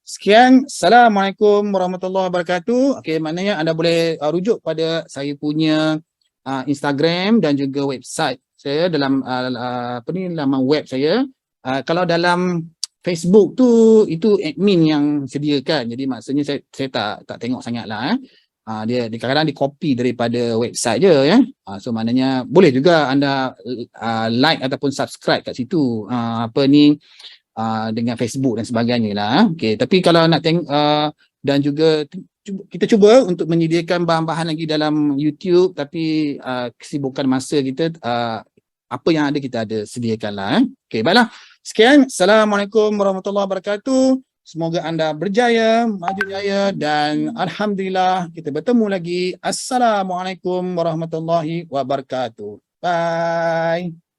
Sekian, Assalamualaikum warahmatullahi wabarakatuh. Okey, maknanya anda boleh rujuk pada saya punya Instagram dan juga website saya dalam laman web saya. Kalau dalam Facebook tu itu admin yang sediakan. Jadi maksudnya saya tak tengok sangatlah dia kadang-kadang di copy daripada website je ya. So maknanya boleh juga anda like ataupun subscribe kat situ dengan Facebook dan sebagainya lah. Okey, tapi kalau nak tengok dan juga kita cuba untuk menyediakan bahan-bahan lagi dalam YouTube, tapi kesibukan masa kita apa yang ada kita ada sediakanlah. Okey, baiklah. Sekian, Assalamualaikum warahmatullahi wabarakatuh. Semoga anda berjaya, maju jaya dan alhamdulillah kita bertemu lagi. Assalamualaikum warahmatullahi wabarakatuh. Bye.